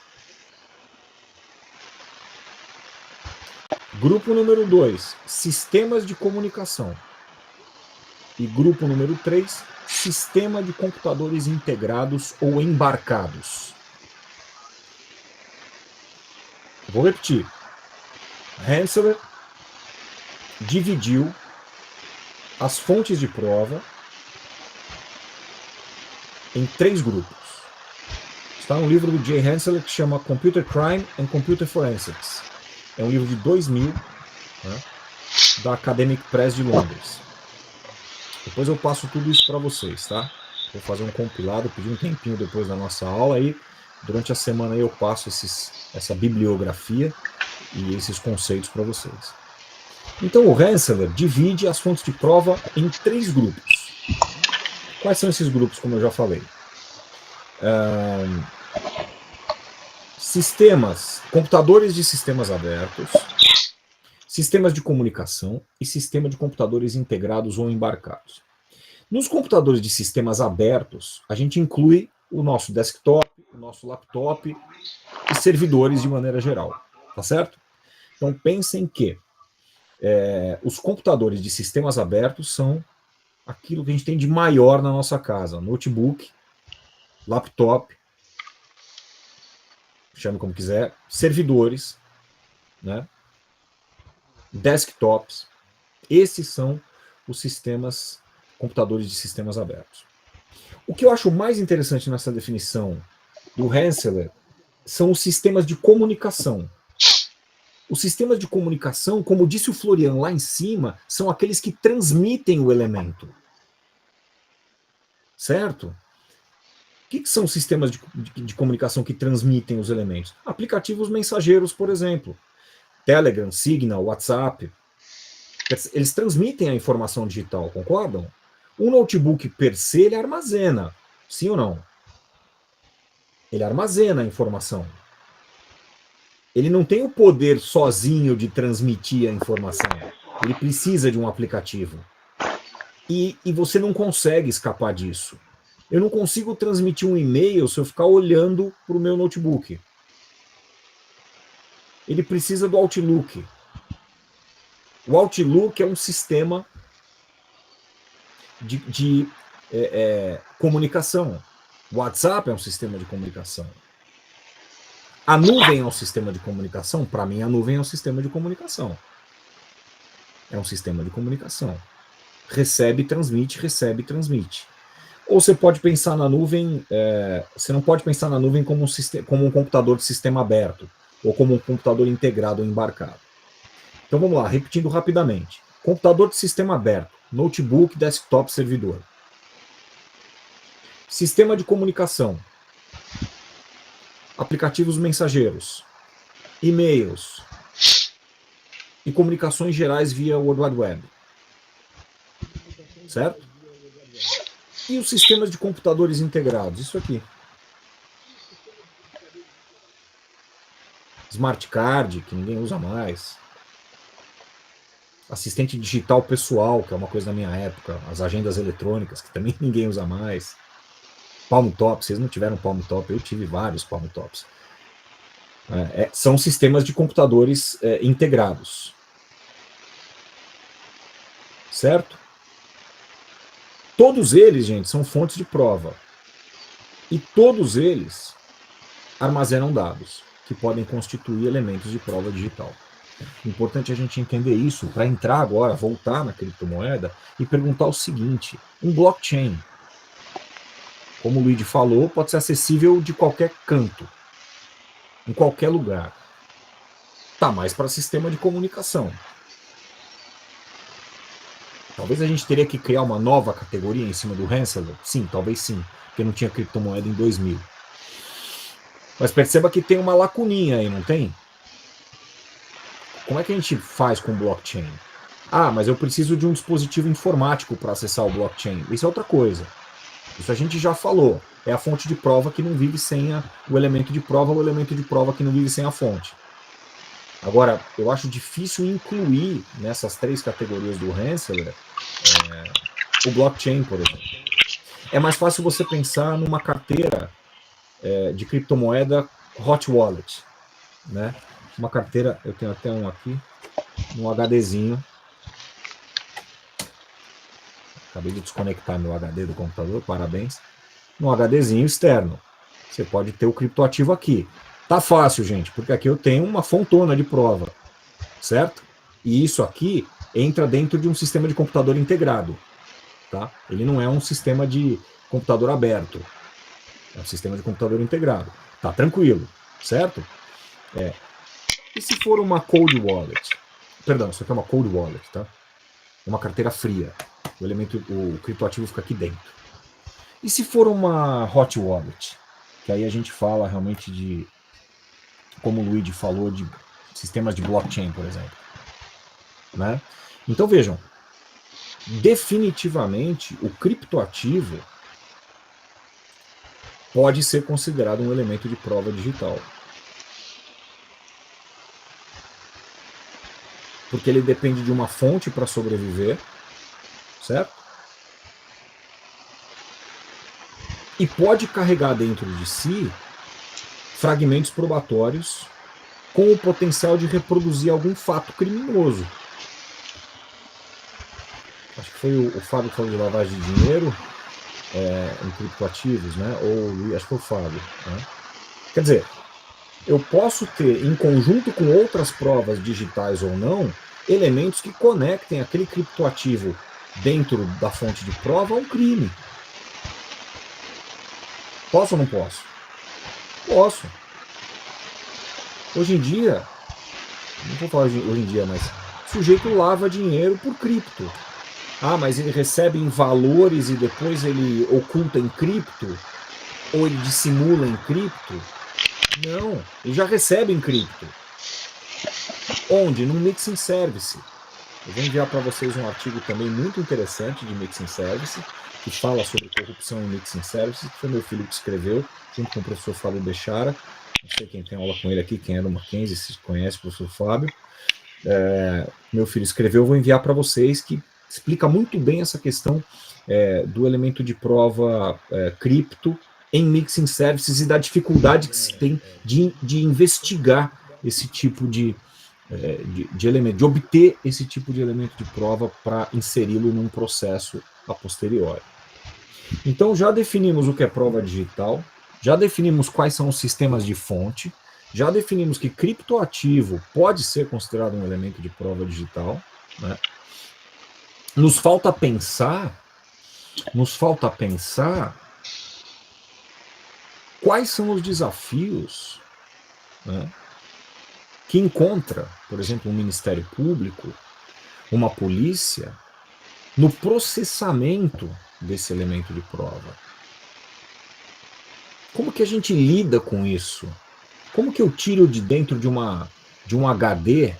Grupo número 2, sistemas de comunicação. E grupo número 3, sistema de computadores integrados ou embarcados. Vou repetir. Rensselaer dividiu as fontes de prova em 3 grupos. Está no livro do Jay Rensselaer que chama Computer Crime and Computer Forensics. É um livro de 2000, né, da Academic Press de Londres. Depois eu passo tudo isso para vocês, tá? Vou fazer um compilado, pedir um tempinho depois da nossa aula aí. Durante a semana eu passo essa bibliografia e esses conceitos para vocês. Então o Rensselaer divide as fontes de prova em 3 grupos. Quais são esses grupos, como eu já falei? Sistemas, computadores de sistemas abertos, sistemas de comunicação e sistema de computadores integrados ou embarcados. Nos computadores de sistemas abertos, a gente inclui o nosso desktop, o nosso laptop e servidores de maneira geral, tá certo? Então pensem que os computadores de sistemas abertos são aquilo que a gente tem de maior na nossa casa, notebook, laptop, chame como quiser, servidores, né? Desktops. Esses são os sistemas, computadores de sistemas abertos. O que eu acho mais interessante nessa definição do Rensselaer são os sistemas de comunicação. Os sistemas de comunicação, como disse o Florian lá em cima, são aqueles que transmitem o elemento. Certo? O que são sistemas de comunicação que transmitem os elementos? Aplicativos mensageiros, por exemplo. Telegram, Signal, WhatsApp. Eles transmitem a informação digital, concordam? Um notebook per se, ele armazena. Sim ou não? Ele armazena a informação. Ele não tem o poder sozinho de transmitir a informação. Ele precisa de um aplicativo. E você não consegue escapar disso. Eu não consigo transmitir um e-mail se eu ficar olhando para o meu notebook. Ele precisa do Outlook. O Outlook é um sistema de comunicação. O WhatsApp é um sistema de comunicação. A nuvem é um sistema de comunicação? Para mim, a nuvem é um sistema de comunicação. É um sistema de comunicação. Recebe, transmite. Ou você pode pensar na nuvem, você não pode pensar na nuvem como um computador de sistema aberto, ou como um computador integrado ou embarcado. Então vamos lá, repetindo rapidamente. Computador de sistema aberto, notebook, desktop, servidor. Sistema de comunicação. Aplicativos mensageiros. E-mails. E comunicações gerais via World Wide Web. Certo? E os sistemas de computadores integrados, isso aqui. Smart Card, que ninguém usa mais. Assistente digital pessoal, que é uma coisa da minha época. As agendas eletrônicas, que também ninguém usa mais. Palm Top, vocês não tiveram Palm Top, eu tive vários Palm Tops. São sistemas de computadores integrados. Certo? Todos eles, gente, são fontes de prova. E todos eles armazenam dados, que podem constituir elementos de prova digital. Importante a gente entender isso para entrar agora, voltar na criptomoeda e perguntar o seguinte: um blockchain, como o Luigi falou, pode ser acessível de qualquer canto, em qualquer lugar. Tá mais para sistema de comunicação. Talvez a gente teria que criar uma nova categoria em cima do Rensselaer? Sim, talvez sim, porque não tinha criptomoeda em 2000. Mas perceba que tem uma lacuninha aí, não tem? Como é que a gente faz com blockchain? Ah, mas eu preciso de um dispositivo informático para acessar o blockchain. Isso é outra coisa. Isso a gente já falou. É a fonte de prova que não vive sem o elemento de prova, o elemento de prova que não vive sem a fonte. Agora, eu acho difícil incluir nessas 3 categorias do Rensselaer o blockchain, por exemplo. É mais fácil você pensar numa carteira de criptomoeda hot wallet, né? Uma carteira, eu tenho até um aqui, um HDzinho. Acabei de desconectar meu HD do computador, parabéns. Um HDzinho externo. Você pode ter o criptoativo aqui. Tá fácil, gente, porque aqui eu tenho uma fontona de prova, certo? E isso aqui entra dentro de um sistema de computador integrado, tá? Ele não é um sistema de computador aberto. É um sistema de computador integrado. Tá tranquilo, certo? E se for uma cold wallet? Perdão, isso aqui é uma cold wallet, tá? É uma carteira fria. O criptoativo fica aqui dentro. E se for uma hot wallet? Que aí a gente fala realmente de, como o Luigi falou, de sistemas de blockchain, por exemplo. Né? Então vejam, definitivamente o criptoativo pode ser considerado um elemento de prova digital. Porque ele depende de uma fonte para sobreviver, certo? E pode carregar dentro de si fragmentos probatórios com o potencial de reproduzir algum fato criminoso. Acho que foi o Fábio que falou de lavagem de dinheiro em criptoativos, né? Ou acho que foi o Fábio. Né? Quer dizer, eu posso ter, em conjunto com outras provas digitais ou não, elementos que conectem aquele criptoativo dentro da fonte de prova a um crime. Posso ou não posso? Posso. Hoje em dia, não vou falar hoje em dia, mas o sujeito lava dinheiro por cripto. Ah, mas ele recebe em valores e depois ele oculta em cripto? Ou ele dissimula em cripto? Não, ele já recebe em cripto. Onde? No Mixing Service. Eu vou enviar para vocês um artigo também muito interessante de Mixing Service, que fala sobre corrupção em Mixing Service, que foi meu filho que escreveu, junto com o professor Fábio Bechara. Não sei quem tem aula com ele aqui, quem é do Mackenzie, se conhece o professor Fábio. Meu filho escreveu, eu vou enviar para vocês, que explica muito bem essa questão do elemento de prova cripto em Mixing Services e da dificuldade que se tem de investigar esse tipo de elemento, de obter esse tipo de elemento de prova para inseri-lo num processo a posteriori. Então já definimos o que é prova digital, já definimos quais são os sistemas de fonte, já definimos que criptoativo pode ser considerado um elemento de prova digital, né? Nos falta pensar quais são os desafios, né, que encontra, por exemplo, um Ministério Público, uma polícia, no processamento desse elemento de prova. Como que a gente lida com isso? Como que eu tiro de dentro de um HD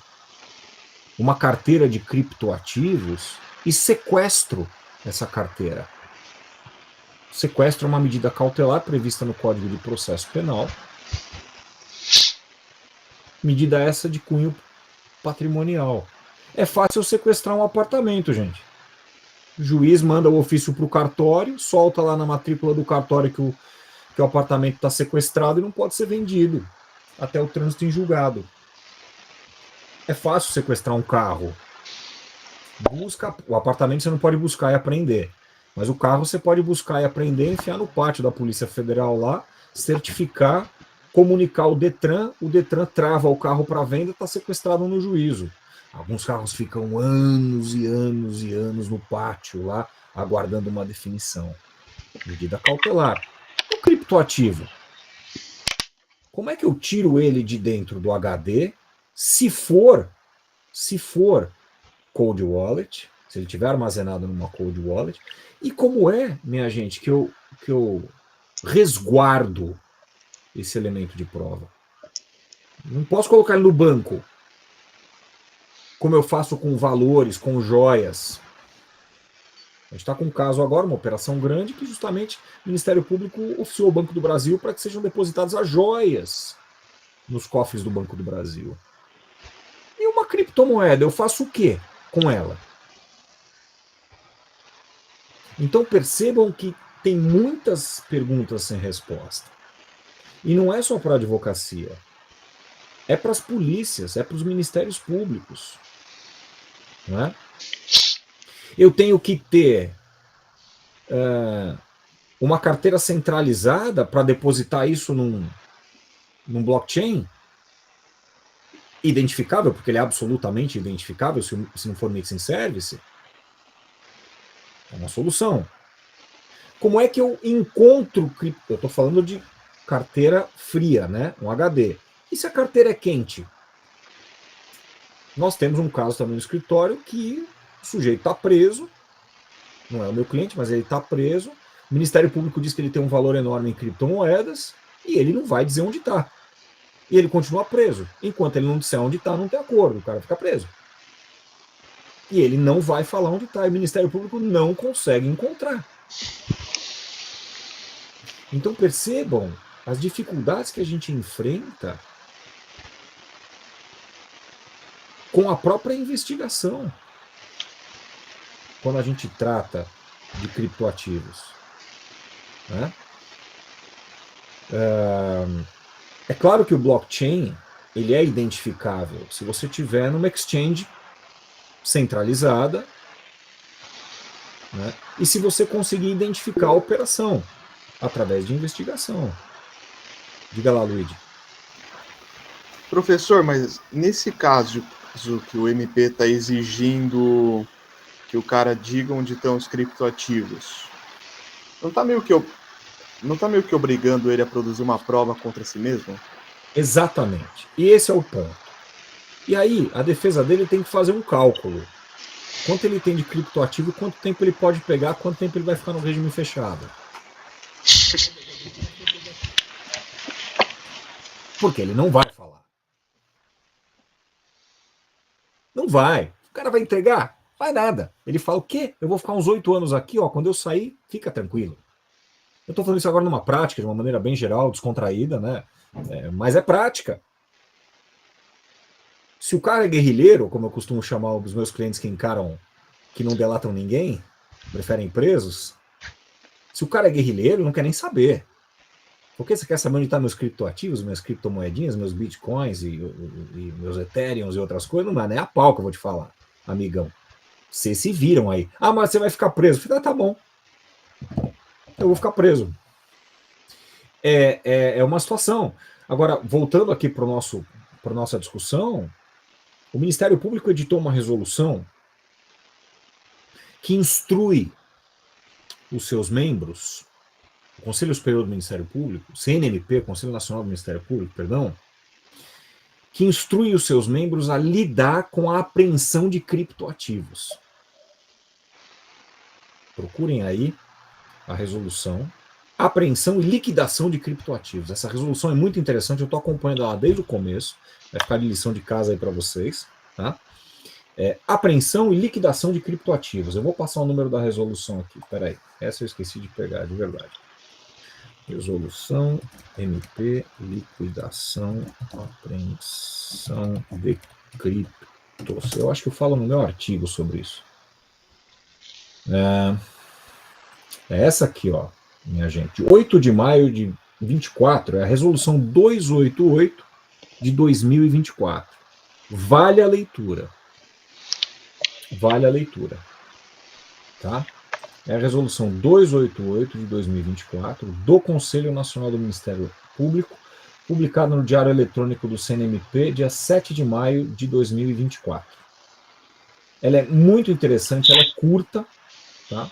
uma carteira de criptoativos e sequestro essa carteira? Sequestro é uma medida cautelar prevista no Código de Processo Penal. Medida essa de cunho patrimonial. É fácil sequestrar um apartamento, gente. O juiz manda o ofício para o cartório, solta lá na matrícula do cartório que o apartamento está sequestrado e não pode ser vendido até o trânsito em julgado. É fácil sequestrar um carro. O apartamento você não pode buscar e apreender. Mas o carro você pode buscar e apreender, enfiar no pátio da Polícia Federal lá, certificar comunicar o Detran trava o carro para venda, está sequestrado no juízo. Alguns carros ficam anos e anos e anos no pátio lá, aguardando uma definição. Medida cautelar. O criptoativo. Como é que eu tiro ele de dentro do HD se for cold wallet, se ele tiver armazenado numa cold wallet, e como é, minha gente, que eu resguardo esse elemento de prova? Não posso colocar ele no banco, como eu faço com valores, com joias. A gente está com um caso agora, uma operação grande, que justamente o Ministério Público oficiou o Banco do Brasil para que sejam depositadas as joias nos cofres do Banco do Brasil. E uma criptomoeda, eu faço o quê com ela? Então percebam que tem muitas perguntas sem resposta. E não é só para a advocacia. É para as polícias, é para os ministérios públicos. Não é? Eu tenho que ter uma carteira centralizada para depositar isso num blockchain identificável, porque ele é absolutamente identificável se não for mixing service. É uma solução. Como é que eu encontro cripto? Eu estou falando de carteira fria, né? Um HD. E se a carteira é quente? Nós temos um caso também no escritório que o sujeito está preso, não é o meu cliente, mas ele está preso. O Ministério Público diz que ele tem um valor enorme em criptomoedas e ele não vai dizer onde está. E ele continua preso. Enquanto ele não disser onde está, não tem acordo, o cara fica preso. E ele não vai falar onde está, e o Ministério Público não consegue encontrar. Então percebam as dificuldades que a gente enfrenta com a própria investigação quando a gente trata de criptoativos. Né? É claro que o blockchain ele é identificável se você tiver numa exchange centralizada, né? E se você conseguir identificar a operação através de investigação. Diga lá, Luigi. Professor, mas nesse caso que o MP está exigindo que o cara diga onde estão os criptoativos, não está meio que obrigando ele a produzir uma prova contra si mesmo? Exatamente. E esse é o ponto. E aí, a defesa dele tem que fazer um cálculo. Quanto ele tem de criptoativo, quanto tempo ele pode pegar, quanto tempo ele vai ficar no regime fechado. Porque ele não vai falar. Não vai. O cara vai entregar? Vai nada. Ele fala o quê? Eu vou ficar uns 8 anos aqui, ó. Quando eu sair, fica tranquilo. Eu estou falando isso agora numa prática, de uma maneira bem geral, descontraída, né? Mas é prática. Se o cara é guerrilheiro, como eu costumo chamar os meus clientes que encaram, que não delatam ninguém, preferem presos, se o cara é guerrilheiro, não quer nem saber. Porque você quer saber onde estão meus criptoativos, minhas criptomoedinhas, meus bitcoins e meus ethereums e outras coisas? Não dá nem a pau que eu vou te falar, amigão. Vocês se viram aí. Ah, mas você vai ficar preso. Eu falei, tá bom. Eu vou ficar preso. É uma situação. Agora, voltando aqui para nossa discussão, o Ministério Público editou uma resolução que instrui os seus membros, o Conselho Superior do Ministério Público, CNMP, Conselho Nacional do Ministério Público, perdão, que instrui os seus membros a lidar com a apreensão de criptoativos. Procurem aí a resolução, apreensão e liquidação de criptoativos. Essa resolução é muito interessante, eu estou acompanhando ela desde o começo, vai ficar de lição de casa aí para vocês, tá? Apreensão e liquidação de criptoativos. Eu vou passar o número da resolução aqui, peraí, essa eu esqueci de pegar, de verdade. Resolução MP, liquidação, apreensão de criptos. Eu acho que eu falo no meu artigo sobre isso. É essa aqui, ó, minha gente. 8 de maio de 24, é a resolução 288 de 2024. Vale a leitura. Vale a leitura. Tá? É a resolução 288 de 2024 do Conselho Nacional do Ministério Público, publicada no Diário Eletrônico do CNMP, dia 7 de maio de 2024. Ela é muito interessante, ela é curta, tá?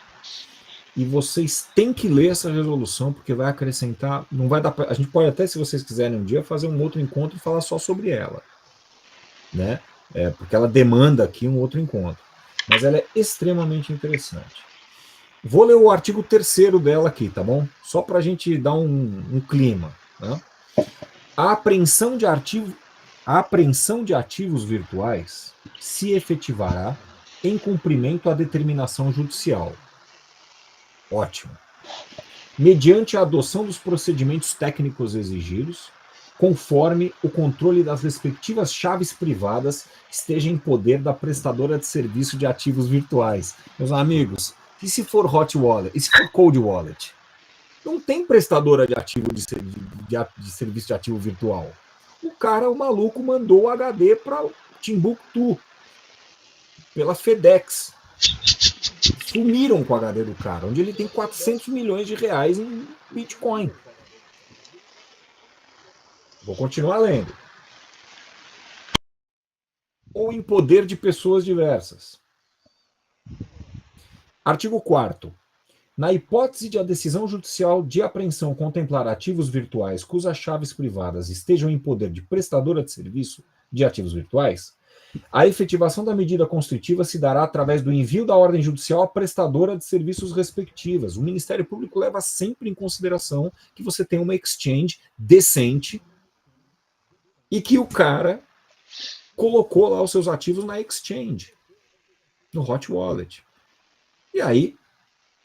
E vocês têm que ler essa resolução, porque vai acrescentar, não vai dar pra, a gente pode até, se vocês quiserem um dia, fazer um outro encontro e falar só sobre ela, né? Porque ela demanda aqui um outro encontro. Mas ela é extremamente interessante. Vou ler o artigo 3º dela aqui, tá bom? Só para a gente dar um clima, né? A apreensão de ativos virtuais se efetivará em cumprimento à determinação judicial. Ótimo. Mediante a adoção dos procedimentos técnicos exigidos, conforme o controle das respectivas chaves privadas esteja em poder da prestadora de serviço de ativos virtuais. Meus amigos, e se for hot wallet? E se for cold wallet? Não tem prestadora de serviço de ativo virtual. O maluco, mandou o HD para Timbuktu, pela FedEx. Sumiram com o HD do cara, onde ele tem 400 milhões de reais em Bitcoin. Vou continuar lendo. Ou em poder de pessoas diversas. Artigo 4º. Na hipótese de a decisão judicial de apreensão contemplar ativos virtuais cujas chaves privadas estejam em poder de prestadora de serviço de ativos virtuais, a efetivação da medida constritiva se dará através do envio da ordem judicial à prestadora de serviços respectivas. O Ministério Público leva sempre em consideração que você tem uma exchange decente e que o cara colocou lá os seus ativos na exchange, no hot wallet. E aí,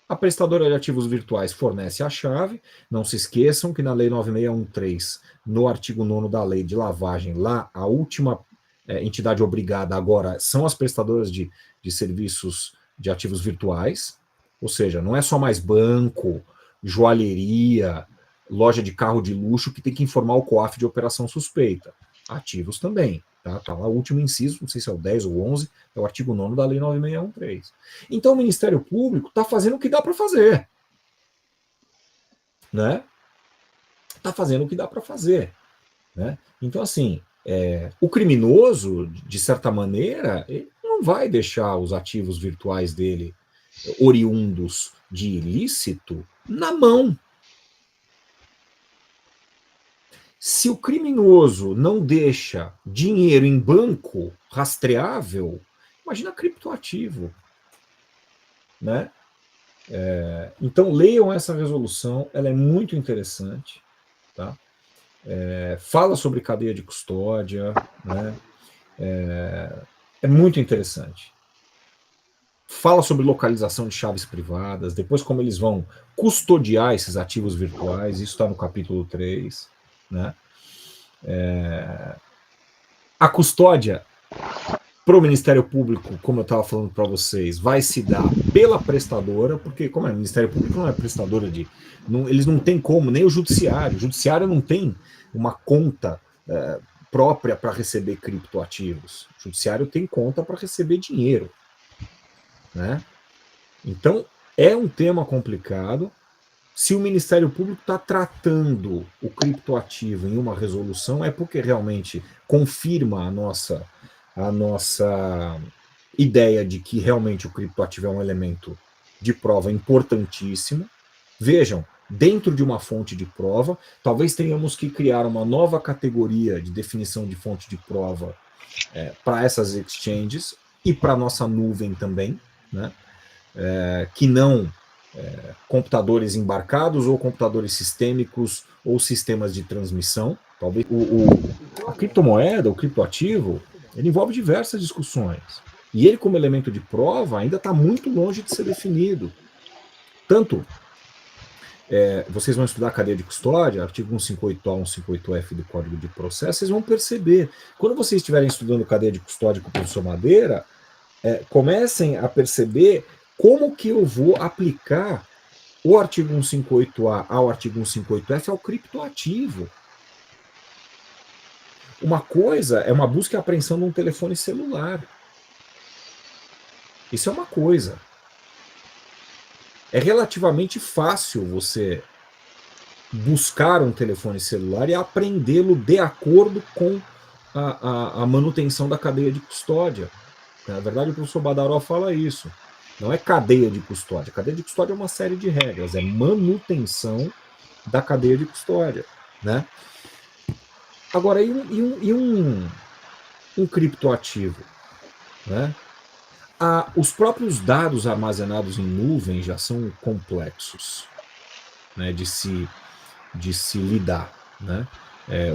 a prestadora de ativos virtuais fornece a chave. Não se esqueçam que na Lei 9613, no artigo 9º da Lei de Lavagem, lá a última entidade obrigada agora são as prestadoras de serviços de ativos virtuais, ou seja, não é só mais banco, joalheria, loja de carro de luxo que tem que informar o COAF de operação suspeita. Ativos também. Tá lá o último inciso, não sei se é o 10 ou 11, é o artigo 9º da Lei 9613. Então o Ministério Público está fazendo o que dá para fazer. Né? Está fazendo o que dá para fazer. Né? Então, assim, o criminoso, de certa maneira, ele não vai deixar os ativos virtuais dele, oriundos de ilícito, na mão. Se o criminoso não deixa dinheiro em banco rastreável, imagina criptoativo. Né? Então, leiam essa resolução, ela é muito interessante. Tá? Fala sobre cadeia de custódia, né? É muito interessante. Fala sobre localização de chaves privadas, depois como eles vão custodiar esses ativos virtuais, isso está no capítulo 3. Né? A custódia para o Ministério Público, como eu estava falando para vocês, vai se dar pela prestadora, porque como o Ministério Público não é prestadora eles não têm como, nem o Judiciário não tem uma conta própria para receber criptoativos. O Judiciário tem conta para receber dinheiro. Né? Então, é um tema complicado. Se o Ministério Público está tratando o criptoativo em uma resolução, é porque realmente confirma a nossa ideia de que realmente o criptoativo é um elemento de prova importantíssimo. Vejam, dentro de uma fonte de prova, talvez tenhamos que criar uma nova categoria de definição de fonte de prova para essas exchanges e para a nossa nuvem também, né? Que não computadores embarcados ou computadores sistêmicos ou sistemas de transmissão. Talvez a criptomoeda, o criptoativo, ele envolve diversas discussões. E ele, como elemento de prova, ainda está muito longe de ser definido. Tanto, vocês vão estudar a cadeia de custódia, artigo 158A, 158F do Código de Processo, vocês vão perceber. Quando vocês estiverem estudando cadeia de custódia com o professor Madeira, comecem a perceber como que eu vou aplicar o artigo 158A ao artigo 158F ao criptoativo. Uma coisa é uma busca e apreensão de um telefone celular. Isso é uma coisa. É relativamente fácil você buscar um telefone celular e apreendê-lo de acordo com a manutenção da cadeia de custódia. Na verdade, o professor Badaró fala isso. Não é cadeia de custódia. Cadeia de custódia é uma série de regras, é manutenção da cadeia de custódia, né? Agora, um criptoativo, né? Os próprios dados armazenados em nuvem já são complexos, né, de se lidar, né?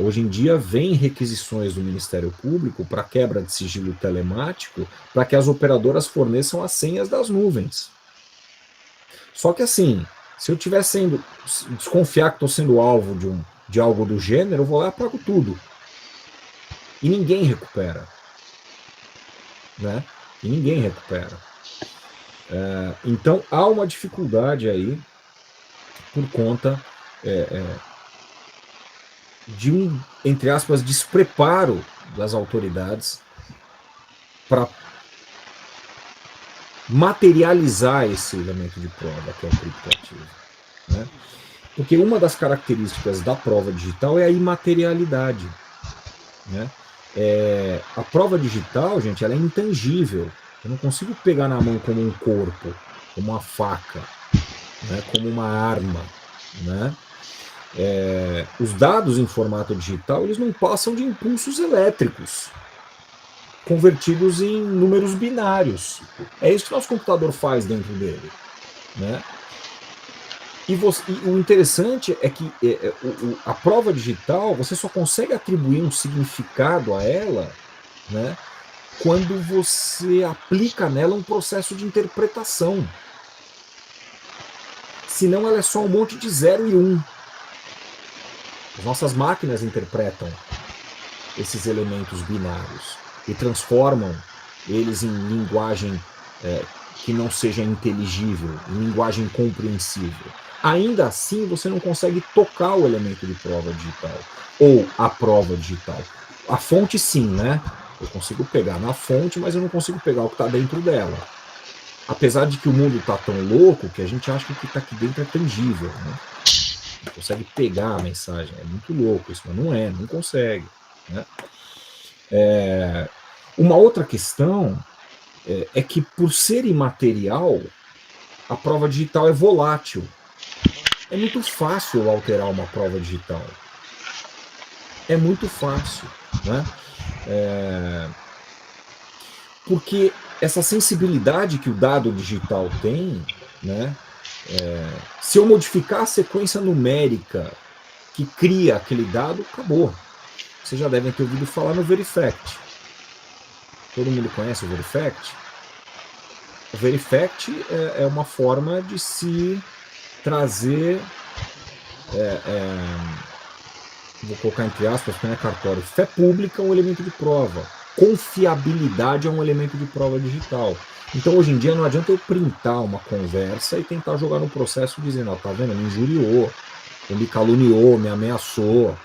Hoje em dia vem requisições do Ministério Público para quebra de sigilo telemático para que as operadoras forneçam as senhas das nuvens. Só que assim, se eu estiver desconfiar que estou sendo alvo de algo do gênero, eu vou lá e apago tudo. E ninguém recupera, né? E ninguém recupera. Então há uma dificuldade aí por conta de entre aspas, despreparo das autoridades para materializar esse elemento de prova, que é o criptoativo, né? Porque uma das características da prova digital é a imaterialidade, né? A prova digital, gente, ela é intangível. Eu não consigo pegar na mão como um corpo, como uma faca, né? Como uma arma, né? Os dados em formato digital, eles não passam de impulsos elétricos convertidos em números binários. É isso que nosso computador faz dentro dele, né? E o interessante é que a prova digital, você só consegue atribuir um significado a ela, né, quando você aplica nela um processo de interpretação. Senão ela é só um monte de 0 e 1. As nossas máquinas interpretam esses elementos binários e transformam eles em linguagem que não seja inteligível, em linguagem compreensível. Ainda assim, você não consegue tocar o elemento de prova digital, ou a prova digital. A fonte sim, né? Eu consigo pegar na fonte, mas eu não consigo pegar o que está dentro dela. Apesar de que o mundo está tão louco que a gente acha que o que está aqui dentro é tangível, né? Não consegue pegar a mensagem. É muito louco isso, mas não consegue, né? Uma outra questão é que, por ser imaterial, a prova digital é volátil. É muito fácil alterar uma prova digital. É muito fácil, né? Porque essa sensibilidade que o dado digital tem, né? Se eu modificar a sequência numérica que cria aquele dado, acabou. Vocês já devem ter ouvido falar no Verifact. Todo mundo conhece o Verifact? O Verifact é uma forma de se trazer, vou colocar entre aspas, porque não é cartório, fé pública é um elemento de prova, confiabilidade é um elemento de prova digital. Então hoje em dia não adianta eu printar uma conversa e tentar jogar no processo dizendo, ó, tá vendo, me injuriou, me caluniou, me ameaçou,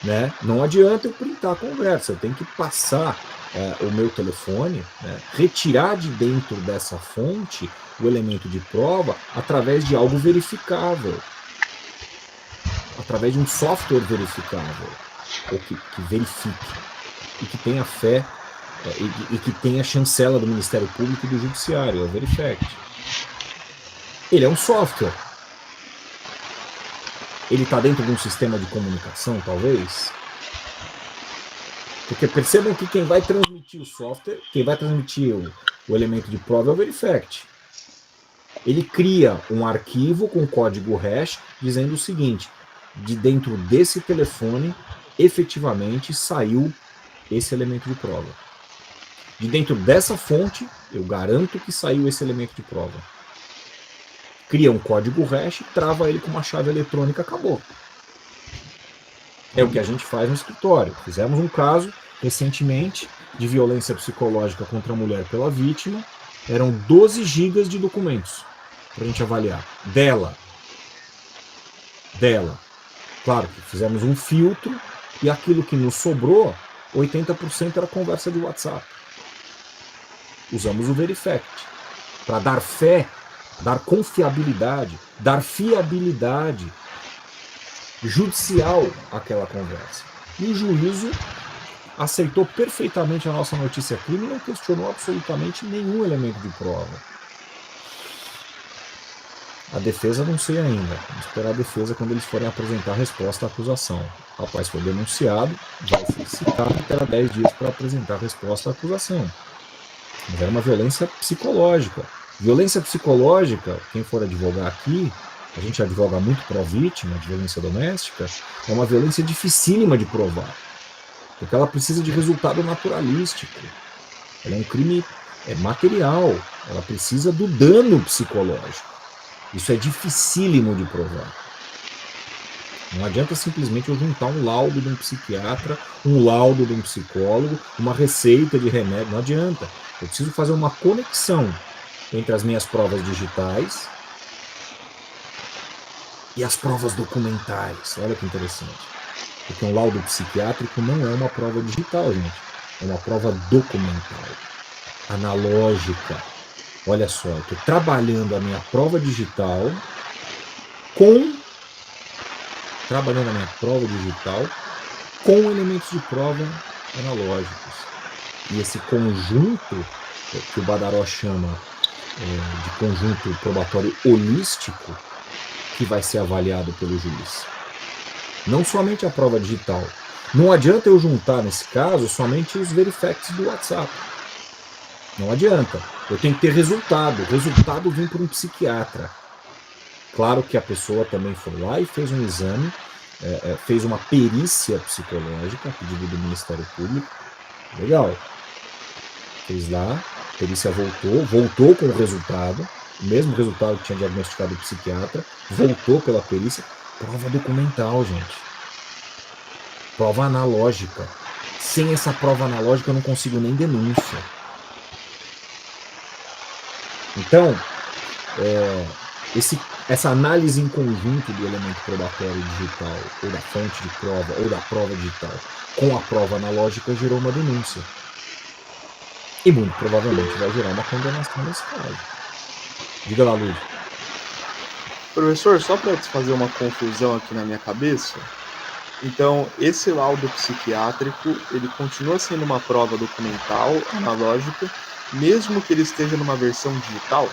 né? Não adianta eu printar a conversa, eu tenho que passar o meu telefone, né, retirar de dentro dessa fonte o elemento de prova através de algo verificável, através de um software verificável, ou que verifique, e que tenha fé, e que tenha chancela do Ministério Público e do Judiciário, é o Verifact. Ele é um software. Ele está dentro de um sistema de comunicação, talvez? Porque percebam que quem vai transmitir o software, quem vai transmitir o elemento de prova é o Verifact. Ele cria um arquivo com código hash dizendo o seguinte: de dentro desse telefone, efetivamente saiu esse elemento de prova. De dentro dessa fonte, eu garanto que saiu esse elemento de prova. Cria um código hash, trava ele com uma chave eletrônica, acabou. É o que a gente faz no escritório. Fizemos um caso recentemente de violência psicológica contra a mulher pela vítima. Eram 12 gigas de documentos para a gente avaliar. Dela. Claro que fizemos um filtro e aquilo que nos sobrou, 80% era conversa de WhatsApp. Usamos o Verifact para dar fé, dar confiabilidade, dar fiabilidade judicial aquela conversa. E o juízo aceitou perfeitamente a nossa notícia crime e não questionou absolutamente nenhum elemento de prova. A defesa não sei ainda. Vamos esperar a defesa quando eles forem apresentar a resposta à acusação. O rapaz foi denunciado, vai ser citado e terá 10 dias para apresentar a resposta à acusação. Mas era uma violência psicológica. Violência psicológica, quem for advogar aqui, a gente advoga muito pró-vítima de violência doméstica, é uma violência dificílima de provar. Porque ela precisa de resultado naturalístico. Ela é um crime material. Ela precisa do dano psicológico. Isso é dificílimo de provar. Não adianta simplesmente eu juntar um laudo de um psiquiatra, um laudo de um psicólogo, uma receita de remédio. Não adianta. Eu preciso fazer uma conexão entre as minhas provas digitais e as provas documentais. Olha que interessante. Porque um laudo psiquiátrico não é uma prova digital, gente. É uma prova documental, analógica. Olha só, eu estou trabalhando a minha prova digital com elementos de prova analógicos. E esse conjunto, que o Badaró chama de conjunto probatório holístico, que vai ser avaliado pelo juiz. Não somente a prova digital. Não adianta eu juntar, nesse caso, somente os verifacts do WhatsApp. Não adianta. Eu tenho que ter resultado. O resultado vem por um psiquiatra. Claro que a pessoa também foi lá e fez um exame, fez uma perícia psicológica, a pedido do Ministério Público. Legal. Fez lá, a perícia voltou com o resultado, o mesmo resultado que tinha diagnosticado o psiquiatra, voltou pela perícia. Prova documental, gente. Prova analógica. Sem essa prova analógica eu não consigo nem denúncia. Então, essa análise em conjunto do elemento probatório digital, ou da fonte de prova, ou da prova digital, com a prova analógica, gerou uma denúncia. E muito provavelmente vai gerar uma condenação nesse caso. Diga lá, Luiz. Professor, só para desfazer uma confusão aqui na minha cabeça, então esse laudo psiquiátrico, ele continua sendo uma prova documental, analógica, mesmo que ele esteja numa versão digital?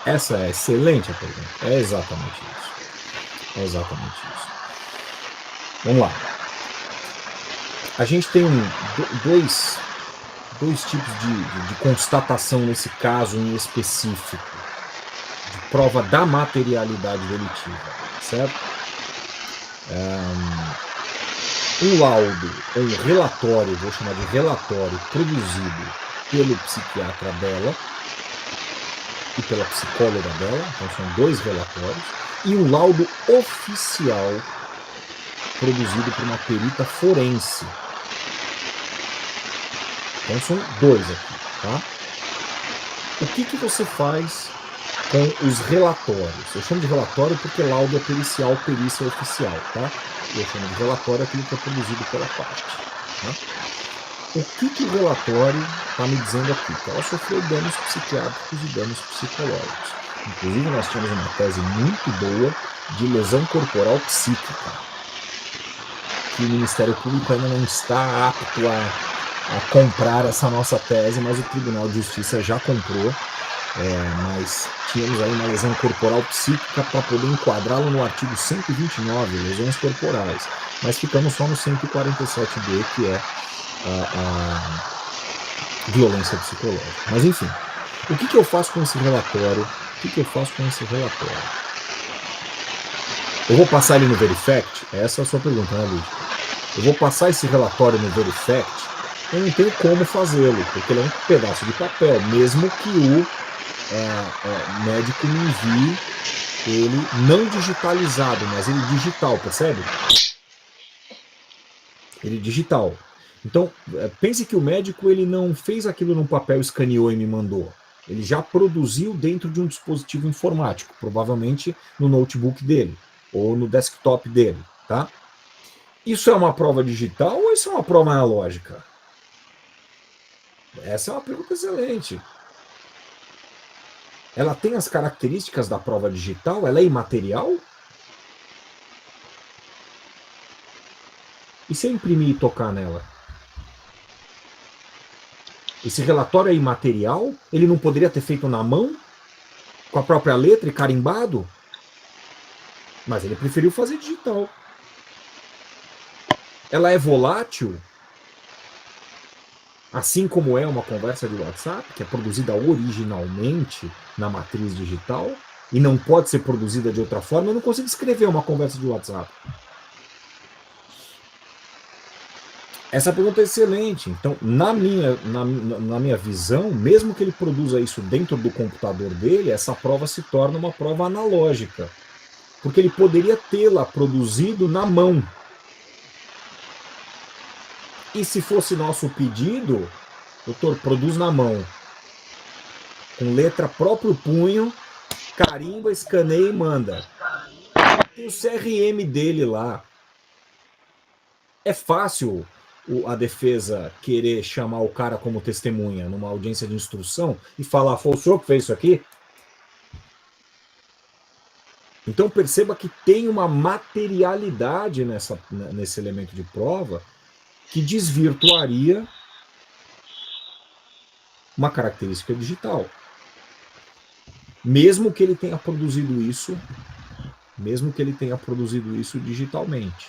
Essa é excelente a pergunta. É exatamente isso. Vamos lá. A gente tem dois tipos de constatação nesse caso em específico, de prova da materialidade delitiva, certo? Um laudo, ou um relatório, vou chamar de relatório, produzido pelo psiquiatra dela e pela psicóloga dela, então são 2 relatórios, e um laudo oficial produzido por uma perita forense. Então são 2 aqui, tá? O que você faz com os relatórios? Eu chamo de relatório porque laudo é pericial, perícia é oficial, tá? Eu chamo de relatório aquilo que é produzido pela parte, tá? O que o relatório está me dizendo aqui? Que ela sofreu danos psiquiátricos e danos psicológicos. Inclusive, nós tínhamos uma tese muito boa de lesão corporal psíquica, que o Ministério Público ainda não está apto a comprar essa nossa tese, mas o Tribunal de Justiça já comprou. Mas tínhamos aí uma lesão corporal psíquica para poder enquadrá-lo no artigo 129, lesões corporais. Mas ficamos só no 147b, que é a violência psicológica. Mas enfim, o que eu faço com esse relatório? Eu vou passar ele no Verifact? Essa é a sua pergunta, né, Luiz? Eu vou passar esse relatório no Verifact? Eu não tenho como fazê-lo, porque ele é um pedaço de papel, mesmo que o médico me envie ele não digitalizado, mas ele digital, percebe? Ele digital. Então, pense que o médico ele não fez aquilo num papel, escaneou e me mandou. Ele já produziu dentro de um dispositivo informático, provavelmente no notebook dele, ou no desktop dele, tá? Isso é uma prova digital ou isso é uma prova analógica? Essa é uma pergunta excelente. Ela tem as características da prova digital? Ela é imaterial? E se eu imprimir e tocar nela? Esse relatório é imaterial? Ele não poderia ter feito na mão? Com a própria letra e carimbado? Mas ele preferiu fazer digital. Ela é volátil? Assim como é uma conversa de WhatsApp, que é produzida originalmente na matriz digital, e não pode ser produzida de outra forma, eu não consigo escrever uma conversa de WhatsApp. Essa pergunta é excelente. Então, na minha visão, mesmo que ele produza isso dentro do computador dele, essa prova se torna uma prova analógica. Porque ele poderia tê-la produzido na mão. E se fosse nosso pedido, doutor, produz na mão. Com letra próprio punho, carimba, escaneia e manda. Tem o CRM dele lá. É fácil a defesa querer chamar o cara como testemunha numa audiência de instrução e falar, foi o senhor que fez isso aqui? Então perceba que tem uma materialidade nesse elemento de prova que desvirtuaria uma característica digital. Mesmo que ele tenha produzido isso digitalmente.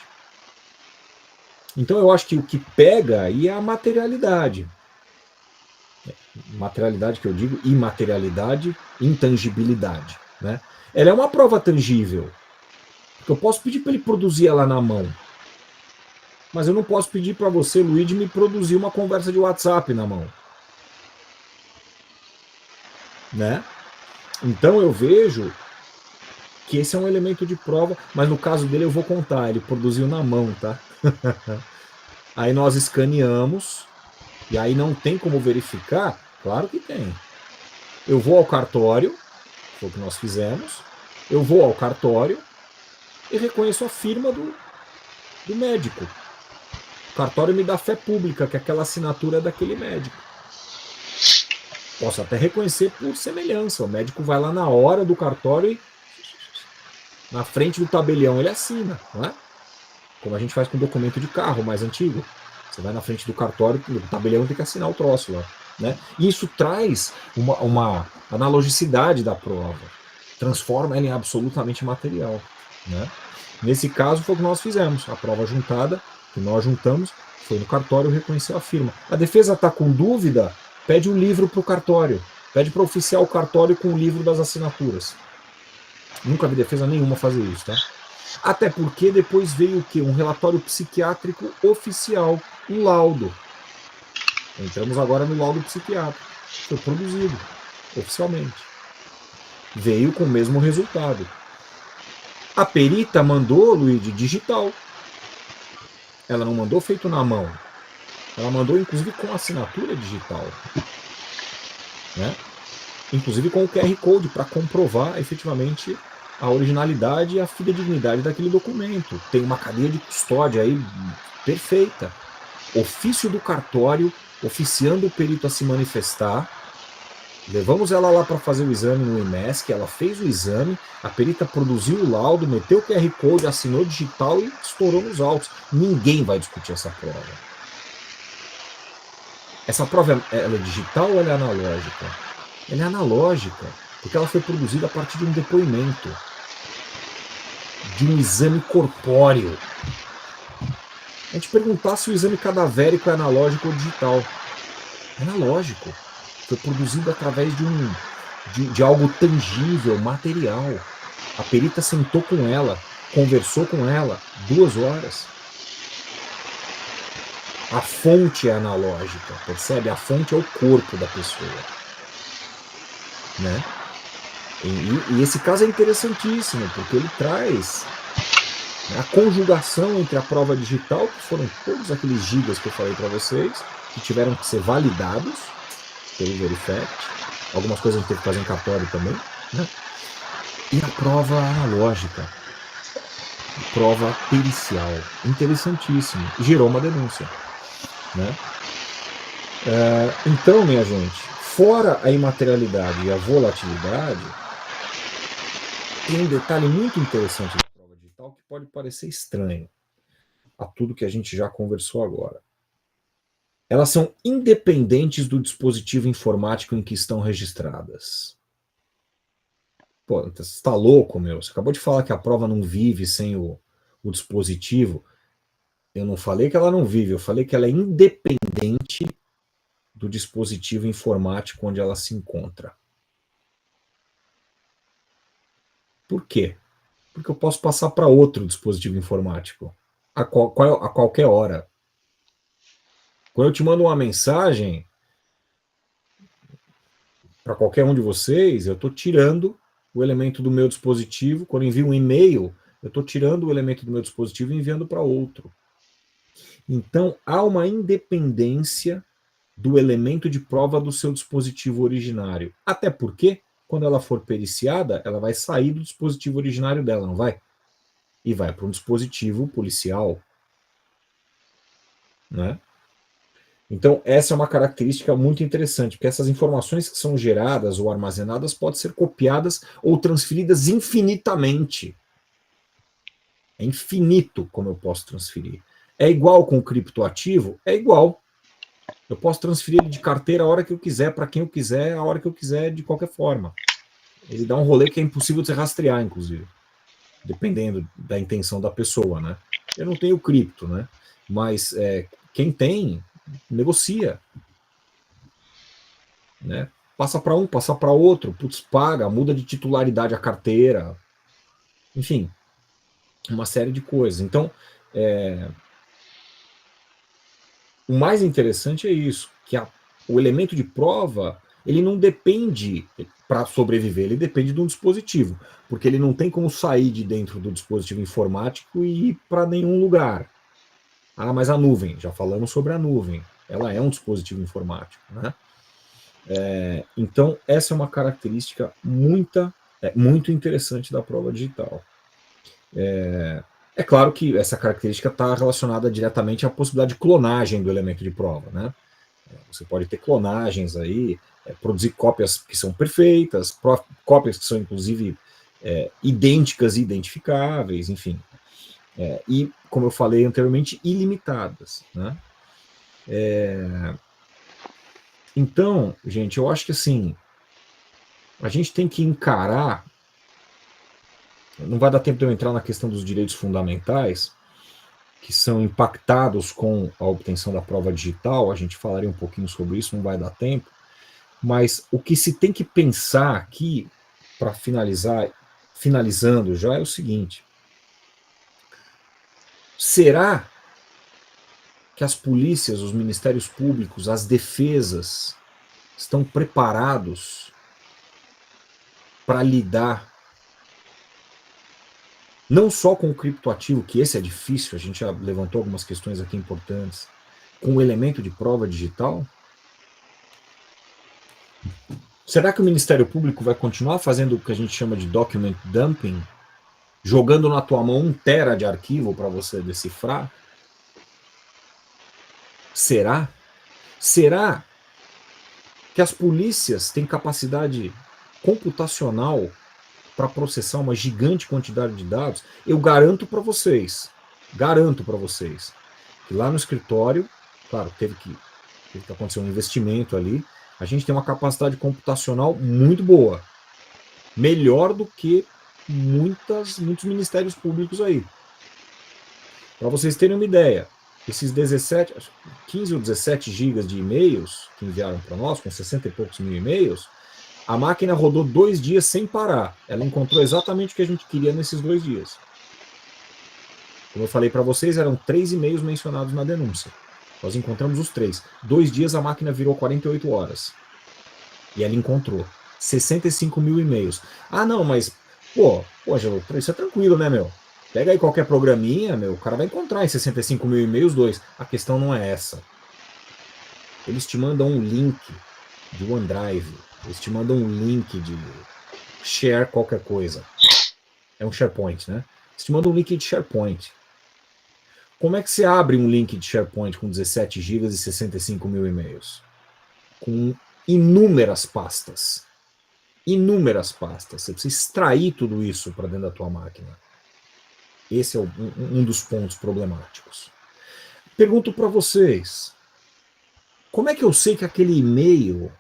Então eu acho que o que pega aí é a materialidade. Materialidade que eu digo, imaterialidade, intangibilidade, né? Ela é uma prova tangível. Eu posso pedir para ele produzir ela na mão. Mas eu não posso pedir para você, Luigi, me produzir uma conversa de WhatsApp na mão. Né? Então eu vejo que esse é um elemento de prova, mas no caso dele eu vou contar, ele produziu na mão, tá? Aí nós escaneamos, e aí não tem como verificar? Claro que tem. Eu vou ao cartório, foi o que nós fizemos, eu vou ao cartório e reconheço a firma do médico. O cartório me dá fé pública, que aquela assinatura é daquele médico. Posso até reconhecer por semelhança. O médico vai lá na hora do cartório e na frente do tabelião ele assina, não é? Como a gente faz com documento de carro mais antigo. Você vai na frente do cartório, o tabelião tem que assinar o troço lá. Né? E isso traz uma analogicidade da prova. Transforma ela em absolutamente material. Né? Nesse caso foi o que nós fizemos. A prova juntada, que nós juntamos, foi no cartório, reconheceu a firma. A defesa está com dúvida, pede um livro para o cartório. Pede para oficiar o cartório com o livro das assinaturas. Nunca vi defesa nenhuma fazer isso, tá? Até porque depois veio o quê? Um relatório psiquiátrico oficial, um laudo. Entramos agora no laudo psiquiátrico. Foi produzido oficialmente. Veio com o mesmo resultado. A perita mandou, Luigi, digital. Ela não mandou feito na mão. Ela mandou, inclusive, com assinatura digital. Né? Inclusive com o QR Code para comprovar efetivamente a originalidade e a fidedignidade daquele documento. Tem uma cadeia de custódia aí perfeita. Ofício do cartório, oficiando o perito a se manifestar. Levamos ela lá para fazer o exame no IMESC, ela fez o exame, a perita produziu o laudo, meteu o QR Code, assinou digital e estourou nos autos. Ninguém vai discutir essa prova. Essa prova ela é digital ou ela é analógica? Ela é analógica, porque ela foi produzida a partir de um depoimento, de um exame corpóreo. A gente perguntar se o exame cadavérico é analógico ou digital. É analógico. Foi produzido através de algo tangível, material. A perita sentou com ela, conversou com ela 2 horas. A fonte é analógica, percebe? A fonte é o corpo da pessoa. Né? E esse caso é interessantíssimo, porque ele traz a conjugação entre a prova digital, que foram todos aqueles gigas que eu falei para vocês, que tiveram que ser validados pelo Verifact. Algumas coisas a gente teve que fazer em cartório também. Né? E a prova analógica. A prova pericial. Interessantíssimo. Gerou uma denúncia. Né? Então, minha gente, fora a imaterialidade e a volatilidade, tem um detalhe muito interessante da prova digital que pode parecer estranho. a tudo que a gente já conversou agora. Elas são independentes do dispositivo informático em que estão registradas. Pô, você está louco, meu? Você acabou de falar que a prova não vive sem o dispositivo. Eu não falei que ela não vive, eu falei que ela é independente do dispositivo informático onde ela se encontra. Por quê? Porque eu posso passar para outro dispositivo informático a qualquer hora. Quando eu te mando uma mensagem para qualquer um de vocês, eu estou tirando o elemento do meu dispositivo. Quando eu envio um e-mail, eu estou tirando o elemento do meu dispositivo e enviando para outro. Então, há uma independência do elemento de prova do seu dispositivo originário. Até porque, quando ela for periciada, ela vai sair do dispositivo originário dela, não vai? E vai para um dispositivo policial. Né? Então, essa é uma característica muito interessante, porque essas informações que são geradas ou armazenadas podem ser copiadas ou transferidas infinitamente. É infinito como eu posso transferir. É igual com o criptoativo? É igual. Eu posso transferir ele de carteira a hora que eu quiser, para quem eu quiser, a hora que eu quiser, de qualquer forma. Ele dá um rolê que é impossível de se rastrear, inclusive, dependendo da intenção da pessoa, né? Eu não tenho cripto, né? Mas quem tem, negocia. Né? Passa para um, passa para outro, putz, paga, muda de titularidade a carteira. Enfim, uma série de coisas. Então, o mais interessante é isso, que o elemento de prova, ele não depende para sobreviver, ele depende de um dispositivo, porque ele não tem como sair de dentro do dispositivo informático e ir para nenhum lugar. Ah, mas a nuvem, já falamos sobre a nuvem, ela é um dispositivo informático, né? Então, essa é uma característica muito interessante da prova digital. É claro que essa característica está relacionada diretamente à possibilidade de clonagem do elemento de prova, né? Você pode ter clonagens aí, produzir cópias que são perfeitas, cópias que são, inclusive, idênticas e identificáveis, enfim. E, como eu falei anteriormente, ilimitadas, né? Então, gente, eu acho que assim, a gente tem que encarar. Não vai dar tempo de eu entrar na questão dos direitos fundamentais, que são impactados com a obtenção da prova digital, a gente falaria um pouquinho sobre isso, não vai dar tempo, mas o que se tem que pensar aqui, para finalizando já, é o seguinte: será que as polícias, os ministérios públicos, as defesas estão preparados para lidar não só com o criptoativo, que esse é difícil, a gente já levantou algumas questões aqui importantes, com o elemento de prova digital? Será que o Ministério Público vai continuar fazendo o que a gente chama de document dumping, jogando na tua mão 1 tera de arquivo para você decifrar? Será? Será que as polícias têm capacidade computacional para processar uma gigante quantidade de dados? Eu garanto para vocês, que lá no escritório, claro, teve que acontecer um investimento ali, a gente tem uma capacidade computacional muito boa, melhor do que muitos ministérios públicos aí. Para vocês terem uma ideia, esses 15 ou 17 gigas de e-mails que enviaram para nós, com 60 e poucos mil e-mails, a máquina rodou 2 dias sem parar. Ela encontrou exatamente o que a gente queria nesses 2 dias. Como eu falei para vocês, eram 3 e-mails mencionados na denúncia. Nós encontramos os 3. 2 dias a máquina virou 48 horas. E ela encontrou 65 mil e-mails. Ah, não, mas, Ângelo, isso é tranquilo, né, meu? Pega aí qualquer programinha, meu, o cara vai encontrar em 65 mil e-mails 2. A questão não é essa. Eles te mandam um link de OneDrive. Eles te mandam um link de share qualquer coisa. É um SharePoint, né? Eles te mandam um link de SharePoint. Como é que você abre um link de SharePoint com 17 GB e 65 mil e-mails? Com inúmeras pastas. Inúmeras pastas. Você precisa extrair tudo isso para dentro da tua máquina. Esse é um dos pontos problemáticos. Pergunto para vocês, como é que eu sei que aquele e-mail,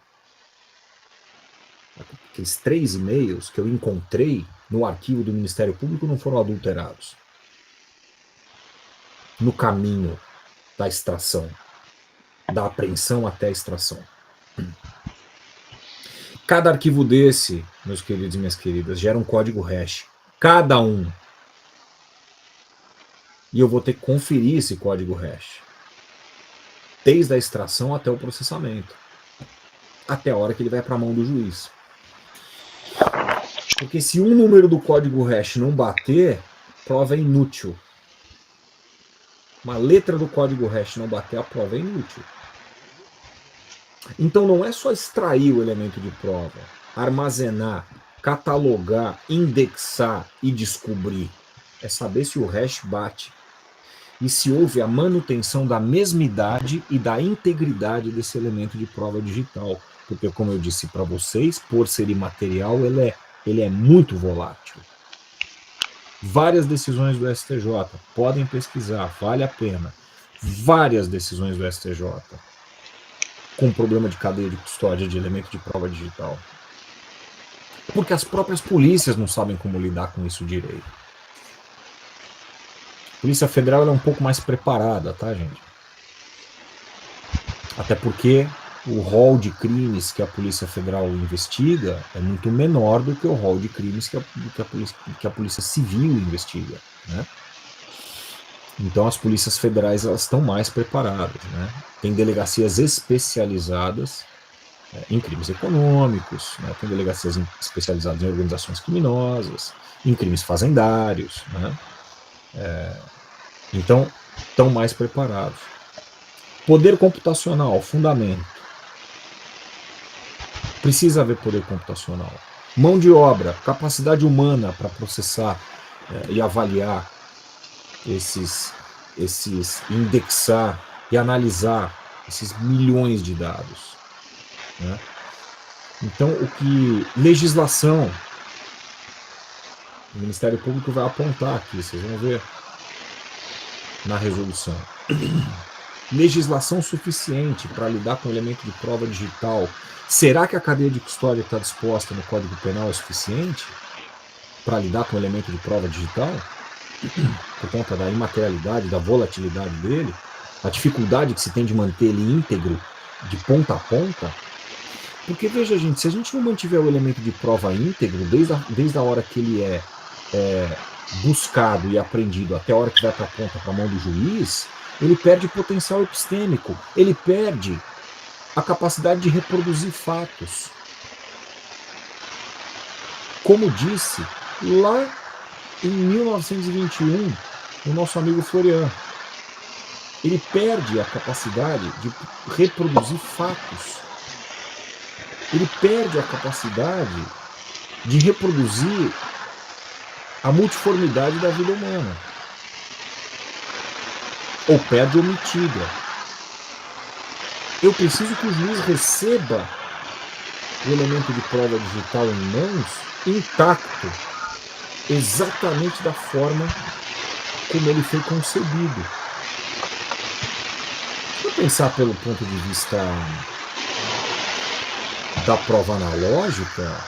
aqueles 3 e-mails que eu encontrei no arquivo do Ministério Público não foram adulterados? No caminho da extração, da apreensão até a extração. Cada arquivo desse, meus queridos e minhas queridas, gera um código hash. Cada um. E eu vou ter que conferir esse código hash. Desde a extração até o processamento. Até a hora que ele vai para a mão do juiz. Porque se um número do código hash não bater, prova é inútil. Uma letra do código hash não bater, a prova é inútil. Então não é só extrair o elemento de prova, armazenar, catalogar, indexar e descobrir. É saber se o hash bate e se houve a manutenção da mesmidade e da integridade desse elemento de prova digital. Porque, como eu disse para vocês, por ser imaterial, ele é muito volátil. Várias decisões do STJ, podem pesquisar, vale a pena. Várias decisões do STJ com problema de cadeia de custódia de elemento de prova digital. Porque as próprias polícias não sabem como lidar com isso direito. A Polícia Federal é um pouco mais preparada, tá, gente? Até porque o rol de crimes que a Polícia Federal investiga é muito menor do que o rol de crimes que a Polícia Civil investiga, né? Então as polícias federais elas estão mais preparadas, né? Tem delegacias especializadas em crimes econômicos, né? Tem delegacias especializadas em organizações criminosas, em crimes fazendários, né? Então estão mais preparados. Poder computacional, fundamento. Precisa haver poder computacional. Mão de obra, capacidade humana para processar e avaliar indexar e analisar esses milhões de dados, né? Então, legislação, o Ministério Público vai apontar aqui, vocês vão ver na resolução. Legislação suficiente para lidar com o elemento de prova digital. Será que a cadeia de custódia que está disposta no Código Penal é suficiente para lidar com o elemento de prova digital? Por conta da imaterialidade, da volatilidade dele, a dificuldade que se tem de manter ele íntegro de ponta a ponta. Porque, veja, gente, se a gente não mantiver o elemento de prova íntegro, desde a hora que ele é buscado e apreendido até a hora que vai para a ponta, para a mão do juiz, ele perde potencial epistêmico, ele perde a capacidade de reproduzir fatos. Como disse lá em 1921, o nosso amigo Florian, ele perde a capacidade de reproduzir fatos. Ele perde a capacidade de reproduzir a multiformidade da vida humana. Ou perde ou mitiga. Eu preciso que o juiz receba o elemento de prova digital em mãos intacto, exatamente da forma como ele foi concebido. Se eu pensar pelo ponto de vista da prova analógica,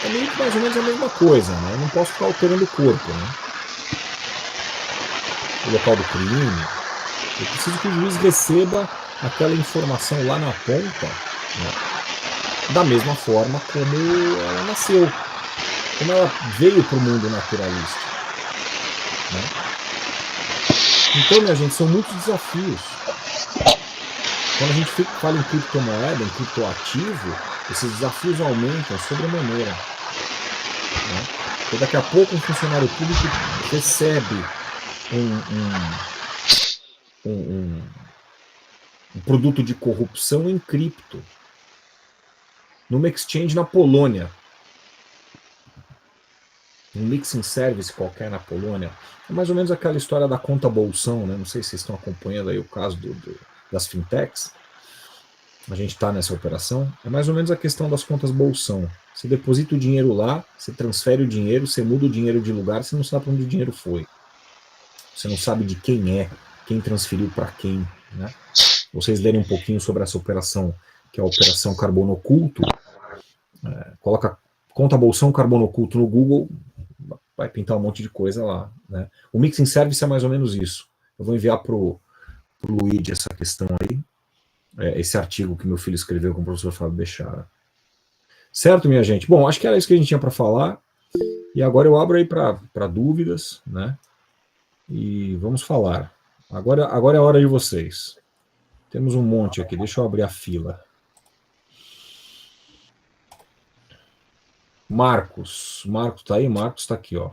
é meio que mais ou menos a mesma coisa, né? Eu não posso ficar alterando o corpo, né? O local do crime. Eu preciso que o juiz receba aquela informação lá na ponta, né? Da mesma forma como ela nasceu, como ela veio para o mundo naturalista, né? Então, minha gente, são muitos desafios. Quando a gente fala em criptomoeda, em criptoativo, esses desafios aumentam sobremaneira, né? Porque daqui a pouco um funcionário público recebe um produto de corrupção em cripto numa exchange na Polônia, um mixing service qualquer na Polônia. É mais ou menos aquela história da conta bolsão, né? Não sei se vocês estão acompanhando aí o caso das fintechs. a gente está nessa operação, é mais ou menos a questão das contas bolsão. Você deposita o dinheiro lá, você transfere o dinheiro, você muda o dinheiro de lugar, você não sabe para onde o dinheiro foi. Você não sabe de quem é, quem transferiu para quem, né? Vocês lerem um pouquinho sobre essa operação, que é a Operação Carbono Oculto, coloca conta bolsão carbono oculto no Google, vai pintar um monte de coisa lá, né? O Mixing Service é mais ou menos isso. Eu vou enviar para o Luigi essa questão aí, esse artigo que meu filho escreveu com o professor Fábio Bechara. Certo, minha gente? Bom, acho que era isso que a gente tinha para falar. E agora eu abro aí para dúvidas, né? E vamos falar. Agora é a hora de vocês. Temos um monte aqui. Deixa eu abrir a fila. Marcos tá aí? Marcos tá aqui, ó.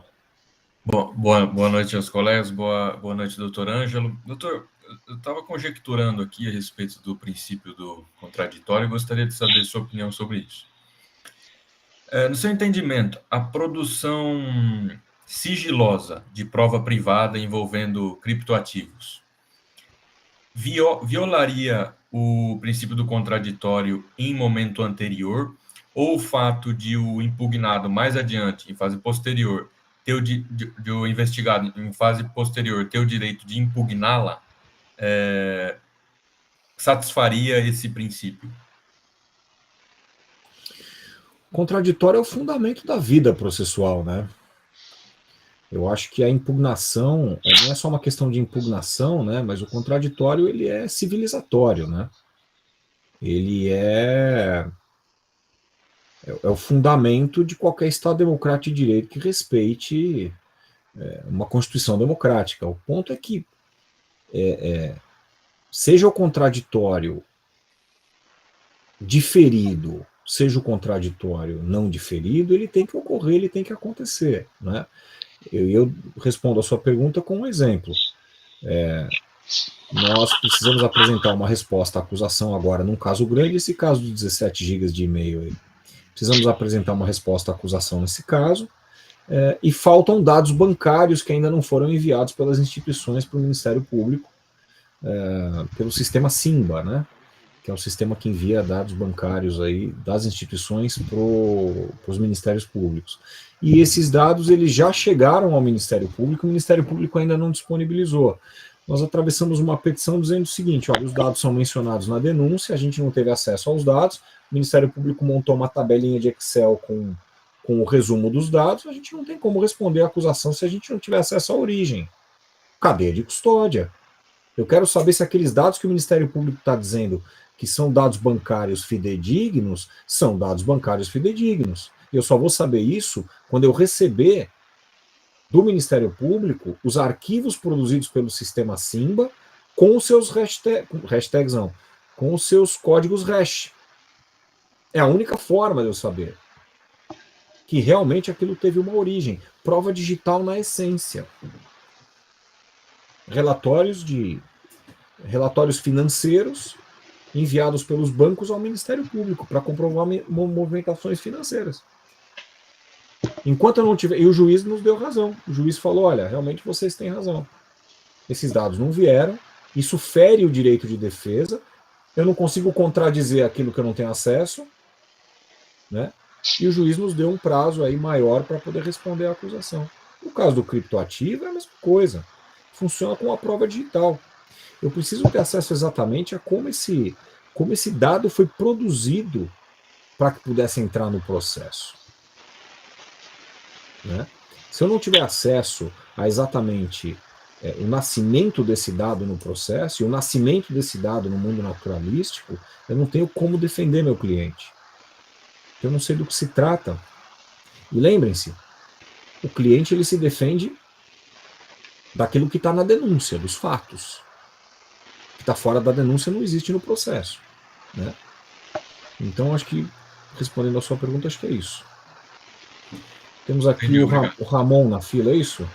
Bom, boa noite aos colegas, boa noite, doutor Ângelo. Doutor, eu estava conjecturando aqui a respeito do princípio do contraditório e gostaria de saber sua opinião sobre isso. No seu entendimento, a produção sigilosa de prova privada envolvendo criptoativos violaria o princípio do contraditório em momento anterior, ou o fato de o impugnado mais adiante, em fase posterior, de o investigado em fase posterior ter o direito de impugná-la, satisfaria esse princípio? Contraditório é o fundamento da vida processual, né? Eu acho que a impugnação não é só uma questão de impugnação, né? Mas o contraditório ele é civilizatório, né? Ele é o fundamento de qualquer Estado democrático de direito que respeite uma Constituição democrática. O ponto é que seja o contraditório diferido, seja o contraditório não diferido, ele tem que ocorrer, ele tem que acontecer, né? Eu respondo a sua pergunta com um exemplo. Nós precisamos apresentar uma resposta à acusação agora num caso grande, esse caso de 17 GB de e-mail aí. Precisamos apresentar uma resposta à acusação nesse caso, e faltam dados bancários que ainda não foram enviados pelas instituições para o Ministério Público, pelo sistema SIMBA, né? Que é o sistema que envia dados bancários aí das instituições para os ministérios públicos. E esses dados eles já chegaram ao Ministério Público, o Ministério Público ainda não disponibilizou. Nós atravessamos uma petição dizendo o seguinte: olha, os dados são mencionados na denúncia, a gente não teve acesso aos dados, o Ministério Público montou uma tabelinha de Excel com o resumo dos dados, a gente não tem como responder à acusação se a gente não tiver acesso à origem. Cadeia de custódia. Eu quero saber se aqueles dados que o Ministério Público está dizendo que são dados bancários fidedignos, são dados bancários fidedignos. Eu só vou saber isso quando eu receber do Ministério Público os arquivos produzidos pelo sistema SIMBA com os seus hashtags não, com os seus códigos hash. É a única forma de eu saber que realmente aquilo teve uma origem. Prova digital na essência. Relatórios financeiros enviados pelos bancos ao Ministério Público para comprovar movimentações financeiras. Enquanto eu não tiver... E o juiz nos deu razão. O juiz falou, olha, realmente vocês têm razão. Esses dados não vieram, isso fere o direito de defesa, eu não consigo contradizer aquilo que eu não tenho acesso, né? E o juiz nos deu um prazo aí maior para poder responder à acusação. No caso do criptoativo é a mesma coisa. Funciona com a prova digital. Eu preciso ter acesso exatamente a como esse dado foi produzido para que pudesse entrar no processo. Né? Se eu não tiver acesso a exatamente o nascimento desse dado no processo e o nascimento desse dado no mundo naturalístico, eu não tenho como defender meu cliente. Eu não sei do que se trata. E lembrem-se, o cliente ele se defende daquilo que está na denúncia, dos fatos. O que está fora da denúncia não existe no processo. Né? Então, acho que, respondendo a sua pergunta, acho que é isso. Temos aqui o Ramon na fila, é isso?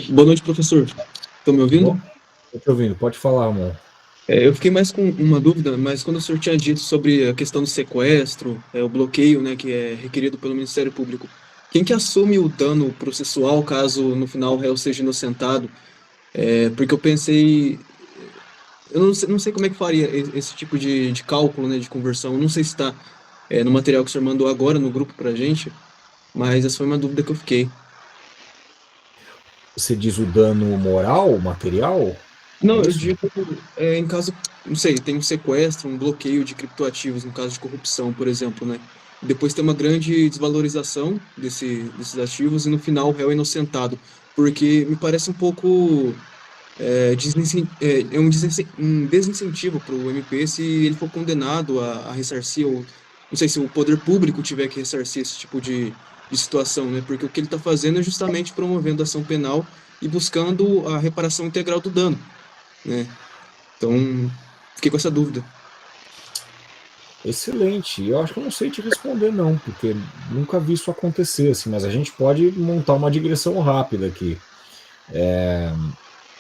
Boa noite, professor. Estão me ouvindo? Estou te ouvindo, pode falar, Ramon. Eu fiquei mais com uma dúvida, mas quando o senhor tinha dito sobre a questão do sequestro, o bloqueio, né, que é requerido pelo Ministério Público, quem que assume o dano processual caso no final o réu seja inocentado? Porque eu pensei eu não sei como é que faria esse tipo de cálculo, né, de conversão. Eu não sei se está no material que o senhor mandou agora no grupo pra gente, mas essa foi uma dúvida que eu fiquei. Você diz o dano moral, material? Não, eu Isso? digo, em caso, não sei, tem um sequestro, um bloqueio de criptoativos, no caso de corrupção, por exemplo, né? Depois tem uma grande desvalorização desses ativos e no final o réu é inocentado. Porque me parece um pouco um desincentivo para o MP se ele for condenado a ressarcir, ou não sei se o poder público tiver que ressarcir esse tipo de situação, né? Porque o que ele está fazendo é justamente promovendo ação penal e buscando a reparação integral do dano, né? Então, fiquei com essa dúvida. Excelente. Eu acho que eu não sei te responder, não, porque nunca vi isso acontecer, assim, mas a gente pode montar uma digressão rápida aqui.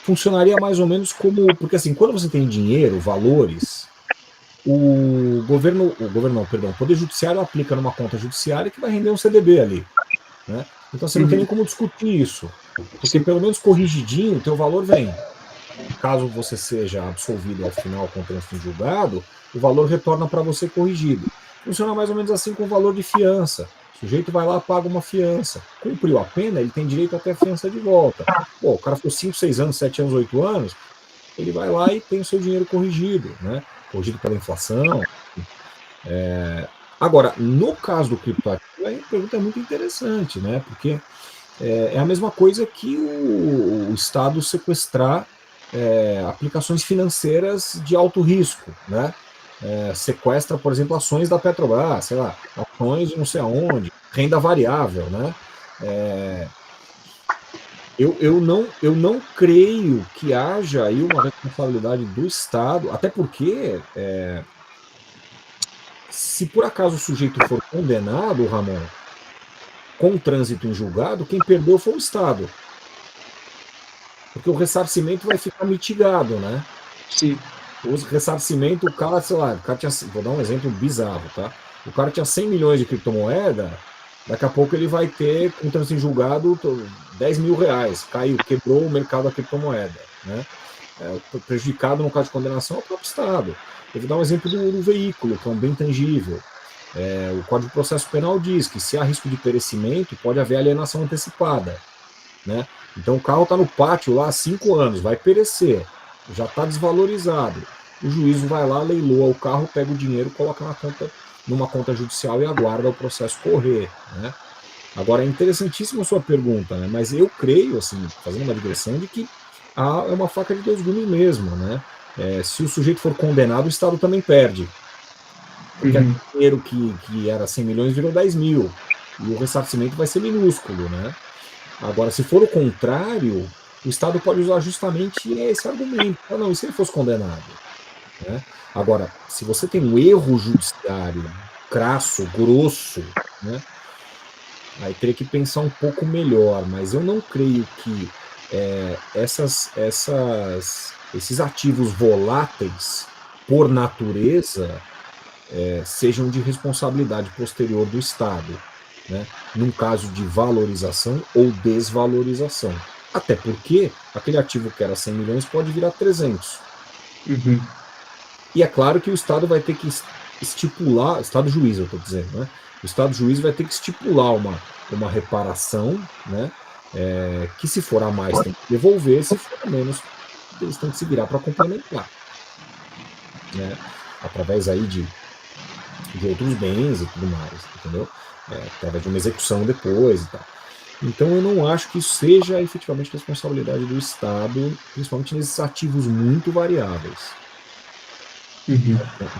Funcionaria mais ou menos como. Porque, assim, quando você tem dinheiro, valores, o Poder Judiciário aplica numa conta judiciária que vai render um CDB ali. Né? Então você não tem nem como discutir isso. Porque, pelo menos corrigidinho, o teu valor vem. Caso você seja absolvido ao final com o trânsito em julgado, o valor retorna para você corrigido. Funciona mais ou menos assim com o valor de fiança. O sujeito vai lá, paga uma fiança. Cumpriu a pena, ele tem direito a ter a fiança de volta. Pô, o cara ficou 5, 6 anos, 7 anos, 8 anos, ele vai lá e tem o seu dinheiro corrigido, né? Corrigido pela inflação. Agora, no caso do criptoativo, a pergunta é muito interessante, né? Porque é a mesma coisa que o Estado sequestrar aplicações financeiras de alto risco, né? Sequestra, por exemplo, ações da Petrobras, sei lá, ações de não sei aonde, renda variável, né? Eu não creio que haja aí uma responsabilidade do Estado, até porque se por acaso o sujeito for condenado, Ramon, com trânsito em julgado, quem perdeu foi o Estado. Porque o ressarcimento vai ficar mitigado, né? Sim. O ressarcimento, o cara, sei lá, vou dar um exemplo bizarro, tá? O cara tinha 100 milhões de criptomoeda, daqui a pouco ele vai ter, com trânsito em julgado, 10 mil reais. Caiu, quebrou o mercado da criptomoeda, né? Prejudicado no caso de condenação é o próprio Estado. Eu vou dar um exemplo do veículo, que é um bem tangível. O Código de Processo Penal diz que se há risco de perecimento, pode haver alienação antecipada, né? Então o carro está no pátio lá há 5 anos, vai perecer, já está desvalorizado. O juízo vai lá, leiloa o carro, pega o dinheiro, coloca numa conta judicial e aguarda o processo correr, né? Agora é interessantíssima a sua pergunta, né? Mas eu creio, assim, fazendo uma digressão, de que é uma faca de dois gumes mesmo, né? Se o sujeito for condenado, o Estado também perde. Porque o dinheiro que era 100 milhões virou 10 mil. E o ressarcimento vai ser minúsculo, né? Agora, se for o contrário, o Estado pode usar justamente esse argumento. Não, e se ele fosse condenado? Né? Agora, se você tem um erro judiciário crasso, grosso, né? Aí teria que pensar um pouco melhor, mas eu não creio que esses ativos voláteis, por natureza, sejam de responsabilidade posterior do Estado, né? Num caso de valorização ou desvalorização. Até porque aquele ativo que era 100 milhões pode virar 300. E é claro que o Estado vai ter que estipular, Estado juiz eu estou dizendo, né? O Estado juiz vai ter que estipular uma reparação, né? Que se for a mais tem que devolver, se for a menos eles têm que se virar para complementar, né? Através aí de outros bens e tudo mais, entendeu? Através de uma execução depois e tal. Então eu não acho que isso seja efetivamente responsabilidade do Estado, principalmente nesses ativos muito variáveis.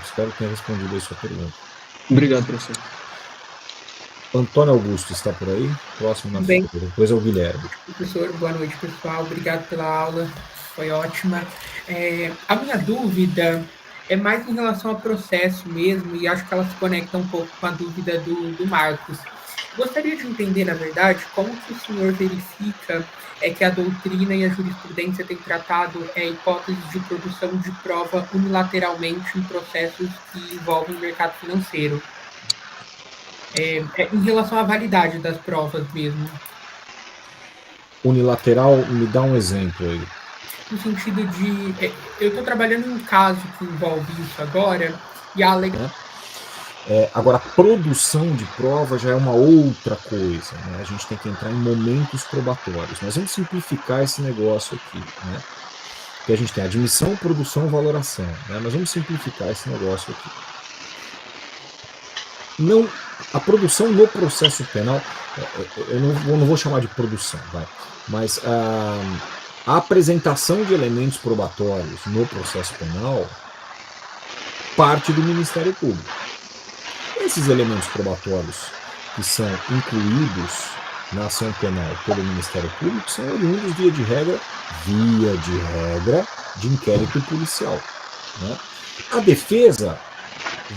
Espero que tenha respondido a sua pergunta. Obrigado, professor. Antônio Augusto está por aí? Próximo na fila. Depois é o Guilherme. Professor, boa noite, pessoal. Obrigado pela aula. Foi ótima. A minha dúvida é mais em relação ao processo mesmo, e acho que ela se conecta um pouco com a dúvida do Marcos. Gostaria de entender, na verdade, como que o senhor verifica que a doutrina e a jurisprudência têm tratado hipóteses de produção de prova unilateralmente em processos que envolvem o mercado financeiro. Em relação à validade das provas mesmo. Unilateral, me dá um exemplo aí. no sentido de... Eu estou trabalhando em um caso que envolve isso agora, e a alegação... Agora, a produção de prova já é uma outra coisa, né? A gente tem que entrar em momentos probatórios. Nós vamos simplificar esse negócio aqui, né? Porque a gente tem admissão, produção, valoração, né? Nós vamos simplificar esse negócio aqui. Não, a produção no processo penal, eu não vou chamar de produção, vai, mas a apresentação de elementos probatórios no processo penal parte do Ministério Público. Esses elementos probatórios que são incluídos na ação penal pelo Ministério Público são oriundos, via de regra, de inquérito policial, né? A defesa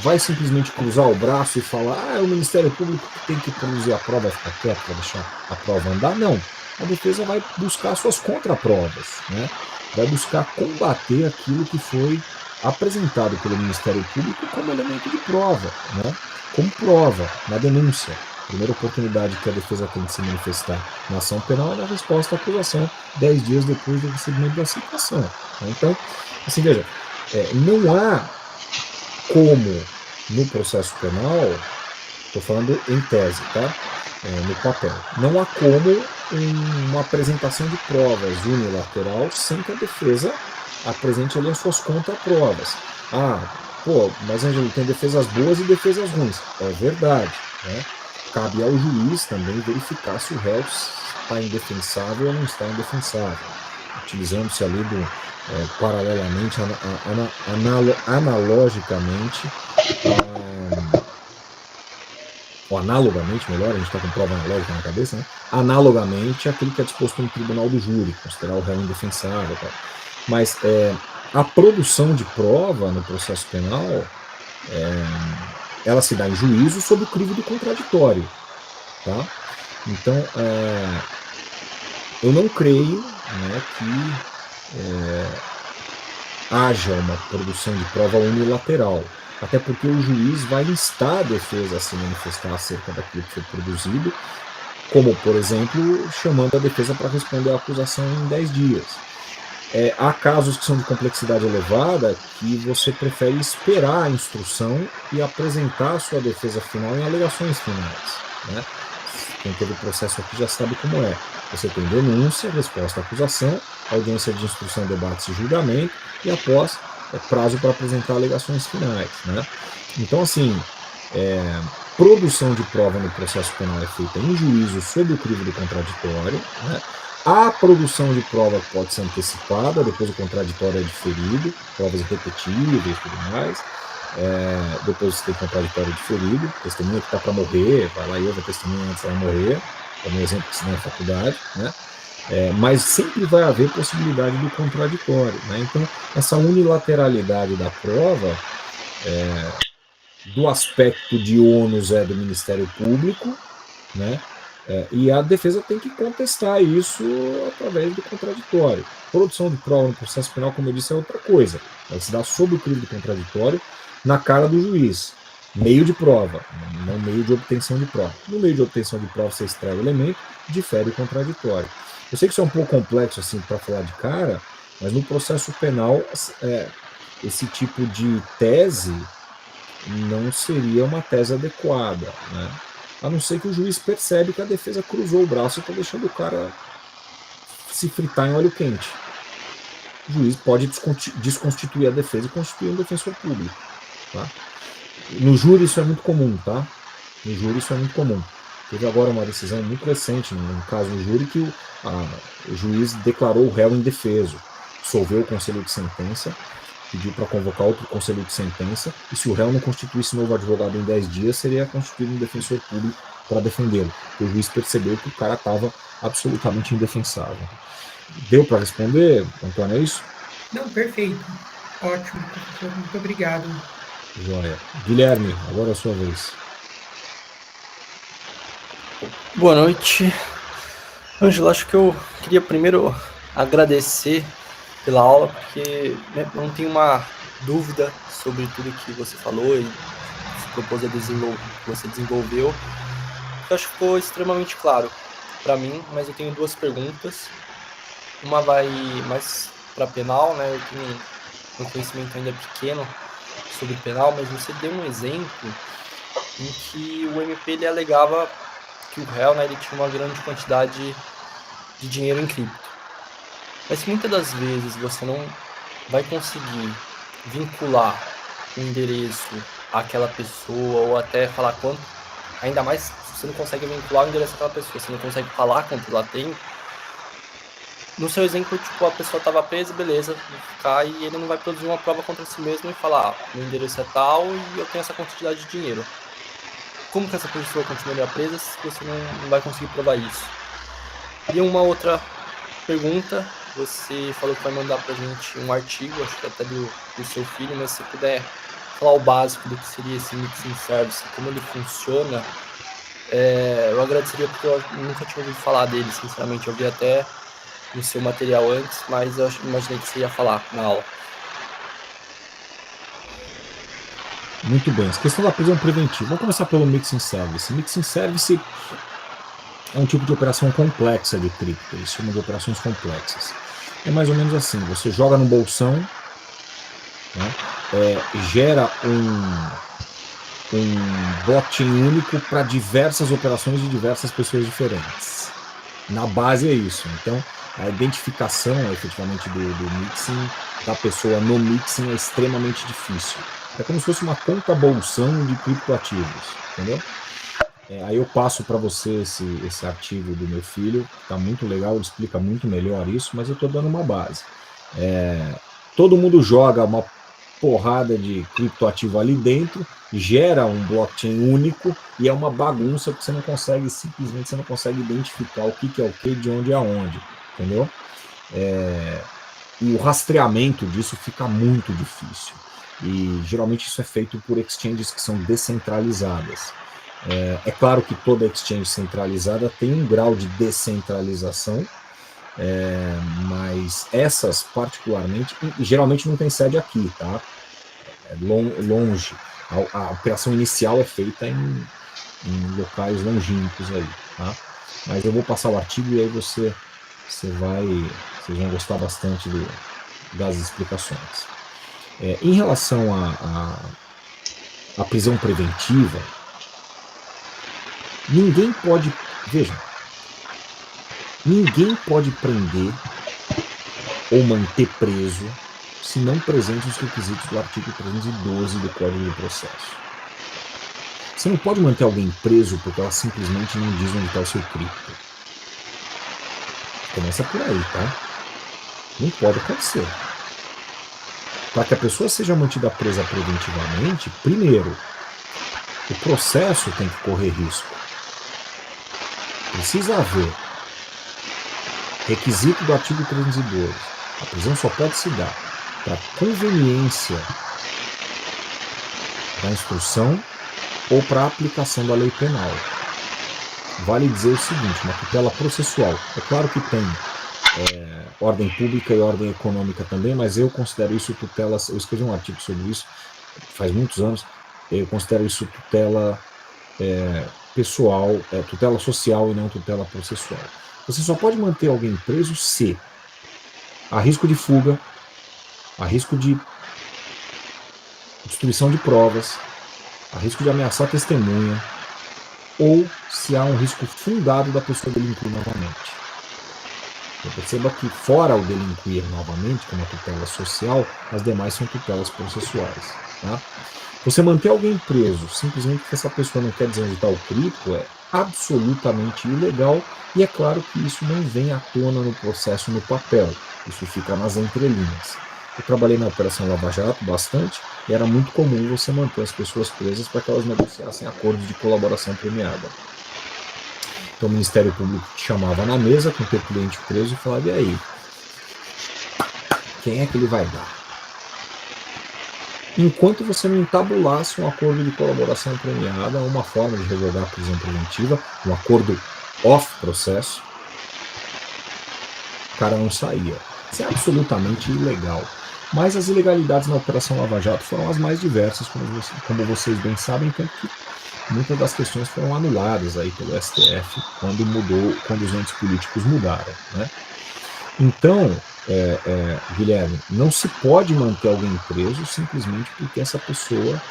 vai simplesmente cruzar o braço e falar: é o Ministério Público que tem que produzir a prova, vai ficar quieto para deixar a prova andar? Não. A defesa vai buscar suas contraprovas, né? Vai buscar combater aquilo que foi apresentado pelo Ministério Público como elemento de prova, né? Como prova na denúncia. A primeira oportunidade que a defesa tem de se manifestar na ação penal é na resposta à acusação 10 dias depois do recebimento da citação. Então, assim, veja, não há como no processo penal, estou falando em tese, tá? No papel, não há como uma apresentação de provas unilateral sem que a defesa apresente ali as suas contraprovas. Mas Ângelo, tem defesas boas e defesas ruins. É verdade, né? Cabe ao juiz também verificar se o réu está indefensável ou não está indefensável, utilizando-se ali paralelamente, analogicamente, ou analogamente, melhor, a gente está com prova analógica na cabeça, né? Analogamente àquilo que é disposto no tribunal do júri, considerar o réu indefensável, tá? Mas a produção de prova no processo penal, ela se dá em juízo sob o crivo do contraditório, tá? Então, eu não creio, né, que haja uma produção de prova unilateral, até porque o juiz vai instar a defesa a se manifestar acerca daquilo que foi produzido, como, por exemplo, chamando a defesa para responder à acusação em 10 dias. Há casos que são de complexidade elevada que você prefere esperar a instrução e apresentar a sua defesa final em alegações finais, né? Quem teve o processo aqui já sabe como é. Você tem denúncia, resposta à acusação, audiência de instrução, debate e julgamento, e após prazo para apresentar alegações finais, né? Então, assim, produção de prova no processo penal é feita em juízo sob o crivo do contraditório, né? A produção de prova pode ser antecipada, depois o contraditório é diferido, provas irrepetíveis e tudo mais. Depois você tem contraditório diferido, testemunha que está para morrer, vai lá e ouve a testemunha antes dela morrer, como exemplo que se dá na faculdade, né? Mas sempre vai haver possibilidade do contraditório, né? Então, essa unilateralidade da prova, do aspecto de ônus do Ministério Público, né? E a defesa tem que contestar isso através do contraditório. Produção de prova no processo penal, como eu disse, é outra coisa. Ela se dá sob o crivo do contraditório, na cara do juiz. Meio de prova, não meio de obtenção de prova. No meio de obtenção de prova, você extrai o elemento, difere o contraditório. Eu sei que isso é um pouco complexo assim para falar de cara, mas no processo penal, esse tipo de tese não seria uma tese adequada, né? A não ser que o juiz percebe que a defesa cruzou o braço e está deixando o cara se fritar em óleo quente. O juiz pode desconstituir a defesa e constituir um defensor público, tá? No júri isso é muito comum, tá? No júri isso é muito comum. Teve agora uma decisão muito recente, no caso do júri, que o juiz declarou o réu indefeso, dissolveu o conselho de sentença, pediu para convocar outro conselho de sentença, e se o réu não constituísse novo advogado em 10 dias, seria constituído um defensor público para defendê-lo. O juiz percebeu que o cara estava absolutamente indefensável. Deu para responder, Antônio, é isso? Não, perfeito. Ótimo, professor. Muito obrigado. Joia. Guilherme, agora é a sua vez. Boa noite. Ângelo, acho que eu queria primeiro agradecer pela aula, porque não tenho uma dúvida sobre tudo que você falou e se propôs a desenvolver, que você desenvolveu. Eu acho que ficou extremamente claro para mim, mas eu tenho duas perguntas. Uma vai mais para penal, né? Eu tenho um conhecimento ainda pequeno sobre penal, mas você deu um exemplo em que o MP ele alegava que o réu, né, ele tinha uma grande quantidade de dinheiro em cripto. Mas muitas das vezes você não vai conseguir vincular o endereço àquela pessoa ou até falar quanto, ainda mais se você não consegue vincular o endereço àquela pessoa, você não consegue falar quanto ela tem. No seu exemplo, tipo, a pessoa estava presa, beleza, vou ficar, e ele não vai produzir uma prova contra si mesmo e falar, meu endereço é tal e eu tenho essa quantidade de dinheiro. Como que essa pessoa continuaria presa se você não vai conseguir provar isso? E uma outra pergunta, você falou que vai mandar pra gente um artigo, acho que até do seu filho, mas se você puder falar o básico do que seria esse mixing service, como ele funciona, eu agradeceria porque eu nunca tinha ouvido falar dele, sinceramente. Eu vi até no seu material antes, mas eu imaginei que você ia falar na aula. Muito bem, essa questão da prisão preventiva. Vamos começar pelo Mixing Service. Mixing Service é um tipo de operação complexa de cripto, eles chamam de operações complexas. É mais ou menos assim, você joga no bolsão, né, gera um blockchain único para diversas operações de diversas pessoas diferentes. Na base é isso. Então, a identificação efetivamente do mixing, da pessoa no mixing, é extremamente difícil. É como se fosse uma conta bolsão de criptoativos, entendeu? Aí eu passo para você esse artigo do meu filho, está muito legal, ele explica muito melhor isso, mas eu estou dando uma base. Todo mundo joga uma porrada de criptoativo ali dentro, gera um blockchain único e é uma bagunça porque simplesmente você não consegue identificar o que é o que, de onde é aonde, entendeu? E o rastreamento disso fica muito difícil. E geralmente isso é feito por exchanges que são descentralizadas. É claro que toda exchange centralizada tem um grau de descentralização, mas essas particularmente, geralmente não tem sede aqui, tá? Longe. A operação inicial é feita em locais longínquos aí, tá? Mas eu vou passar o artigo e aí vocês vão gostar bastante das explicações. Em relação à prisão preventiva, ninguém pode prender ou manter preso se não presente os requisitos do artigo 312 do Código de Processo. Você não pode manter alguém preso porque ela simplesmente não diz onde está o seu cripto. Começa por aí, tá? Não pode acontecer. Para que a pessoa seja mantida presa preventivamente, primeiro, o processo tem que correr risco. Precisa haver requisito do artigo 312. A prisão só pode se dar para conveniência da instrução ou para aplicação da lei penal. Vale dizer o seguinte, uma tutela processual. É claro que tem ordem pública e ordem econômica também, mas eu considero isso tutela, eu escrevi um artigo sobre isso faz muitos anos, eu considero isso tutela pessoal, tutela social e não tutela processual. Você só pode manter alguém preso se há risco de fuga, há risco de destruição de provas, há risco de ameaçar testemunha, ou se há um risco fundado da pessoa delinquir novamente. Então, perceba que fora o delinquir novamente, como a tutela social, as demais são tutelas processuais. Tá? Você manter alguém preso simplesmente porque essa pessoa não quer dizer onde está o cripto é absolutamente ilegal, e é claro que isso não vem à tona no processo no papel, isso fica nas entrelinhas. Eu trabalhei na Operação Lava Jato bastante, e era muito comum você manter as pessoas presas para que elas negociassem acordos de colaboração premiada. Então o Ministério Público te chamava na mesa com o teu cliente preso e falava, e aí? Quem é que ele vai dar? Enquanto você não entabulasse um acordo de colaboração premiada, uma forma de revogar a prisão preventiva, um acordo off-processo, o cara não saía. Isso é absolutamente ilegal. Mas as ilegalidades na Operação Lava Jato foram as mais diversas, como vocês bem sabem, tanto que muitas das questões foram anuladas aí pelo STF quando os entes políticos mudaram, né? Então, Guilherme, não se pode manter alguém preso simplesmente porque essa pessoa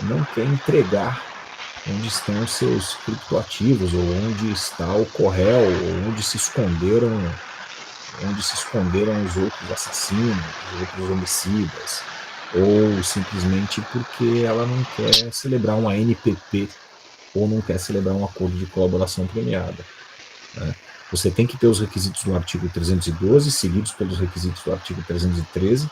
não quer entregar onde estão os seus criptoativos, ou onde está o Correio, ou onde se esconderam os outros assassinos, os outros homicidas, ou simplesmente porque ela não quer celebrar uma ANPP ou não quer celebrar um acordo de colaboração premiada, né? Você tem que ter os requisitos do artigo 312, seguidos pelos requisitos do artigo 313,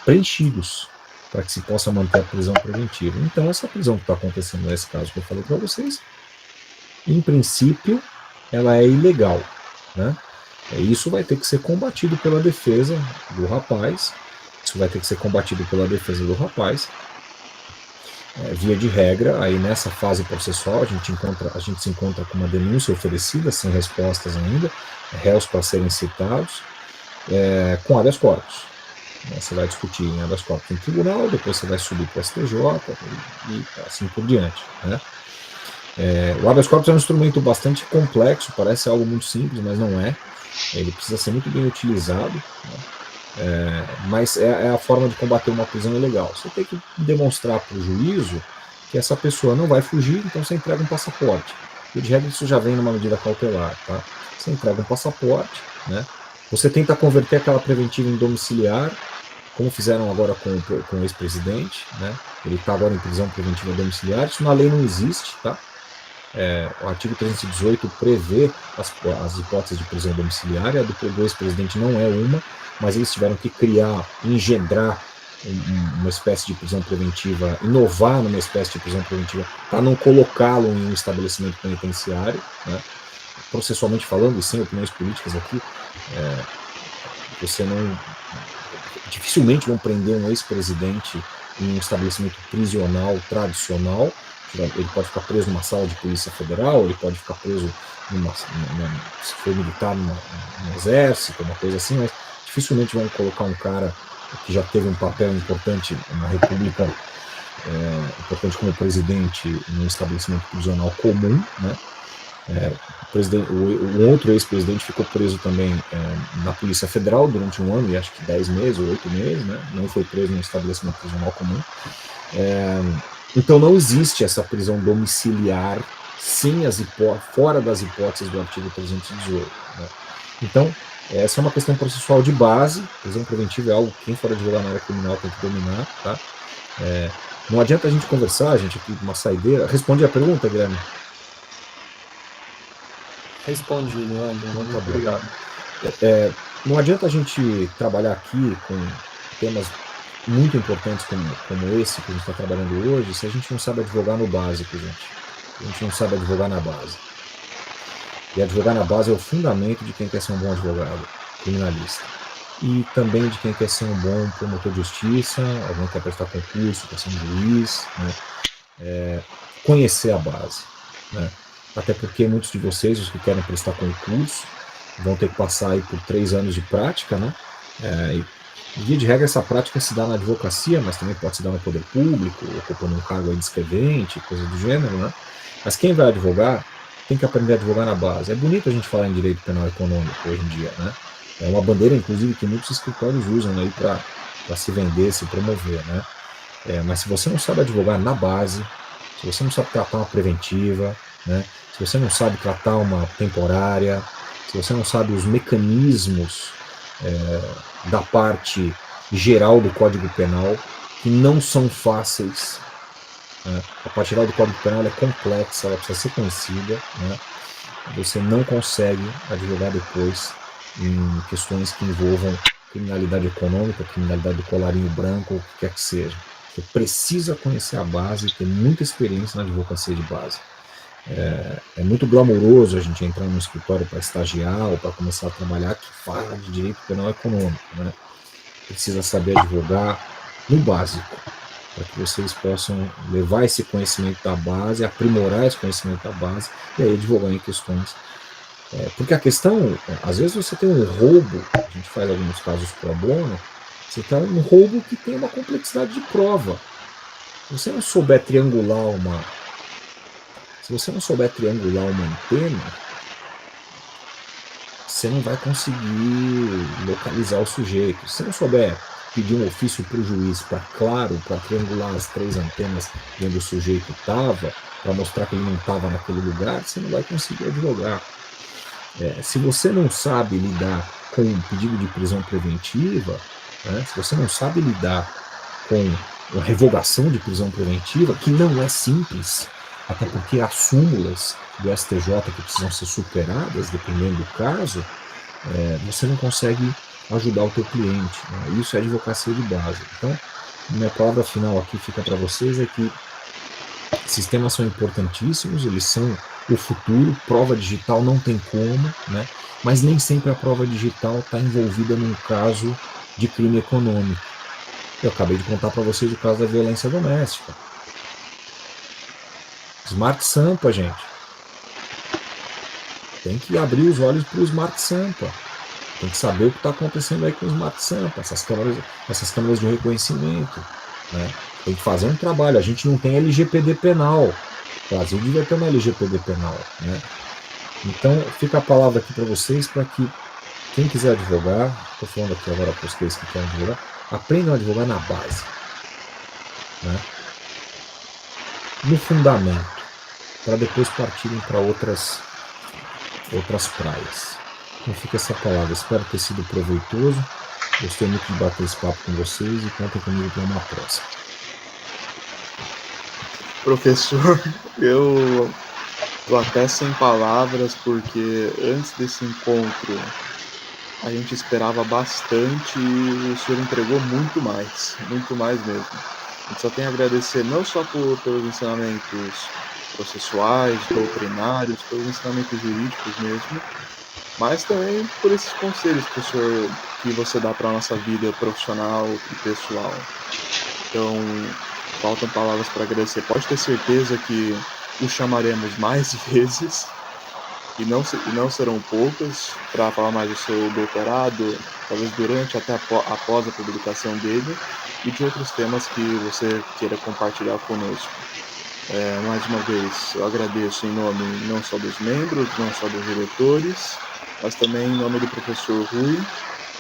preenchidos, para que se possa manter a prisão preventiva. Então, essa prisão que está acontecendo nesse caso que eu falei para vocês, em princípio, ela é ilegal, né? Isso vai ter que ser combatido pela defesa do rapaz, via de regra. Aí nessa fase processual a gente se encontra com uma denúncia oferecida, sem respostas ainda, réus para serem citados, com habeas corpus. Você vai discutir em habeas corpus em tribunal, depois você vai subir para o STJ e assim por diante, né? O habeas corpus é um instrumento bastante complexo, parece algo muito simples, mas não é. Ele precisa ser muito bem utilizado, né? Mas é a forma de combater uma prisão ilegal. Você tem que demonstrar para o juízo que essa pessoa não vai fugir, então você entrega um passaporte. E de regra isso já vem numa medida cautelar, tá? Você entrega um passaporte, né? Você tenta converter aquela preventiva em domiciliar, como fizeram agora com o ex-presidente, né? Ele está agora em prisão preventiva domiciliar. Isso na lei não existe, tá? O artigo 318 prevê as hipóteses de prisão domiciliar, a do ex-presidente não é uma, mas eles tiveram que engendrar uma espécie de prisão preventiva, inovar numa espécie de prisão preventiva, para não colocá-lo em um estabelecimento penitenciário, né? Processualmente falando, e sem opiniões políticas aqui, dificilmente vão prender um ex-presidente em um estabelecimento prisional tradicional. Ele pode ficar preso numa sala de polícia federal, ele pode ficar preso se for militar no exército, uma coisa assim, mas dificilmente vão colocar um cara que já teve um papel importante na República, importante como presidente, num estabelecimento prisional comum, né? O outro ex-presidente ficou preso também na Polícia Federal durante um ano, e acho que 10 meses ou 8 meses, né? Não foi preso num estabelecimento prisional comum. Então não existe essa prisão domiciliar fora das hipóteses do artigo 318. Né? Então, essa é uma questão processual de base. Prisão preventiva é algo que quem for advogado na área criminal tem que dominar. Tá? Não adianta a gente conversar, gente, aqui uma saideira. Responde a pergunta, Guilherme. Respondi, Leandro. Muito obrigado. Não adianta a gente trabalhar aqui com temas muito importantes como esse que a gente está trabalhando hoje, se a gente não sabe advogar no básico, gente. A gente não sabe advogar na base. E advogar na base é o fundamento de quem quer ser um bom advogado, criminalista. E também de quem quer ser um bom promotor de justiça, alguém que quer prestar concurso, quer ser um juiz, né? Conhecer a base, né? Até porque muitos de vocês, os que querem prestar concurso, vão ter que passar aí por 3 anos de prática, né? Via de regra, essa prática se dá na advocacia, mas também pode se dar no poder público, ocupando um cargo aí de escrevente, coisa do gênero, né? Mas quem vai advogar tem que aprender a advogar na base. É bonito a gente falar em direito penal econômico hoje em dia, né? É uma bandeira, inclusive, que muitos escritórios usam aí para se vender, se promover, né? Mas se você não sabe advogar na base, se você não sabe tratar uma preventiva, né? Se você não sabe tratar uma temporária, se você não sabe os mecanismos da parte geral do Código Penal, que não são fáceis, né? A parte geral do Código Penal é complexa, ela precisa ser conhecida, né? Você não consegue advogar depois em questões que envolvam criminalidade econômica, criminalidade do colarinho branco, o que quer que seja. Você precisa conhecer a base e ter muita experiência na advocacia de base. É muito glamouroso a gente entrar num escritório para estagiar ou para começar a trabalhar que fala de direito penal econômico, né? Precisa saber advogar no básico, para que vocês possam levar esse conhecimento da base, aprimorar esse conhecimento da base e aí advogar em questões. Porque a questão, às vezes você tem um roubo, a gente faz alguns casos pro bono, você tem um roubo que tem uma complexidade de prova. Se você não souber triangular uma antena, você não vai conseguir localizar o sujeito. Se você não souber pedir um ofício para o juiz, para triangular as 3 antenas de onde o sujeito estava, para mostrar que ele não estava naquele lugar, você não vai conseguir advogar. Se você não sabe lidar com um pedido de prisão preventiva, né, se você não sabe lidar com a revogação de prisão preventiva, que não é simples, até porque há súmulas do STJ que precisam ser superadas, dependendo do caso, você não consegue ajudar o teu cliente. Né? Isso é advocacia de base. Então, minha palavra final aqui fica para vocês é que sistemas são importantíssimos, eles são o futuro, prova digital não tem como, né? Mas nem sempre a prova digital está envolvida num caso de crime econômico. Eu acabei de contar para vocês o caso da violência doméstica. Smart Sampa, gente. Tem que abrir os olhos para o Smart Sampa. Tem que saber o que está acontecendo aí com o Smart Sampa, essas câmeras de reconhecimento. Né? Tem que fazer um trabalho. A gente não tem LGPD penal. O Brasil devia ter uma LGPD penal. Né? Então, fica a palavra aqui para vocês, para que quem quiser advogar, estou falando aqui agora para vocês que querem advogar, aprendam a advogar na base. Né? No fundamento, para depois partirem para outras praias. Então fica essa palavra. Espero ter sido proveitoso. Gostei muito de bater esse papo com vocês e contem comigo para uma próxima. Professor, eu tô até sem palavras, porque antes desse encontro a gente esperava bastante e o senhor entregou muito mais mesmo. A gente só tem a agradecer não só pelos ensinamentos processuais, doutrinários, pelos ensinamentos jurídicos mesmo, mas também por esses conselhos que você dá para a nossa vida profissional e pessoal. Então, faltam palavras para agradecer. Pode ter certeza que o chamaremos mais vezes, e não serão poucas, para falar mais do seu doutorado, talvez durante, até após a publicação dele, e de outros temas que você queira compartilhar conosco. Mais uma vez, eu agradeço em nome não só dos membros, não só dos diretores, mas também em nome do professor Rui,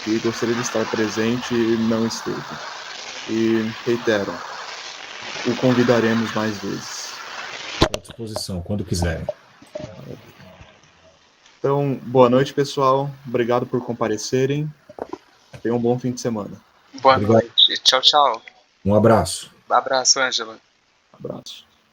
que gostaria de estar presente e não esteve. E reitero, o convidaremos mais vezes. À disposição, quando quiserem. Então, boa noite, pessoal. Obrigado por comparecerem. Tenham um bom fim de semana. Boa noite. Tchau, tchau. Um abraço. Abraço, Ângela. Abraço.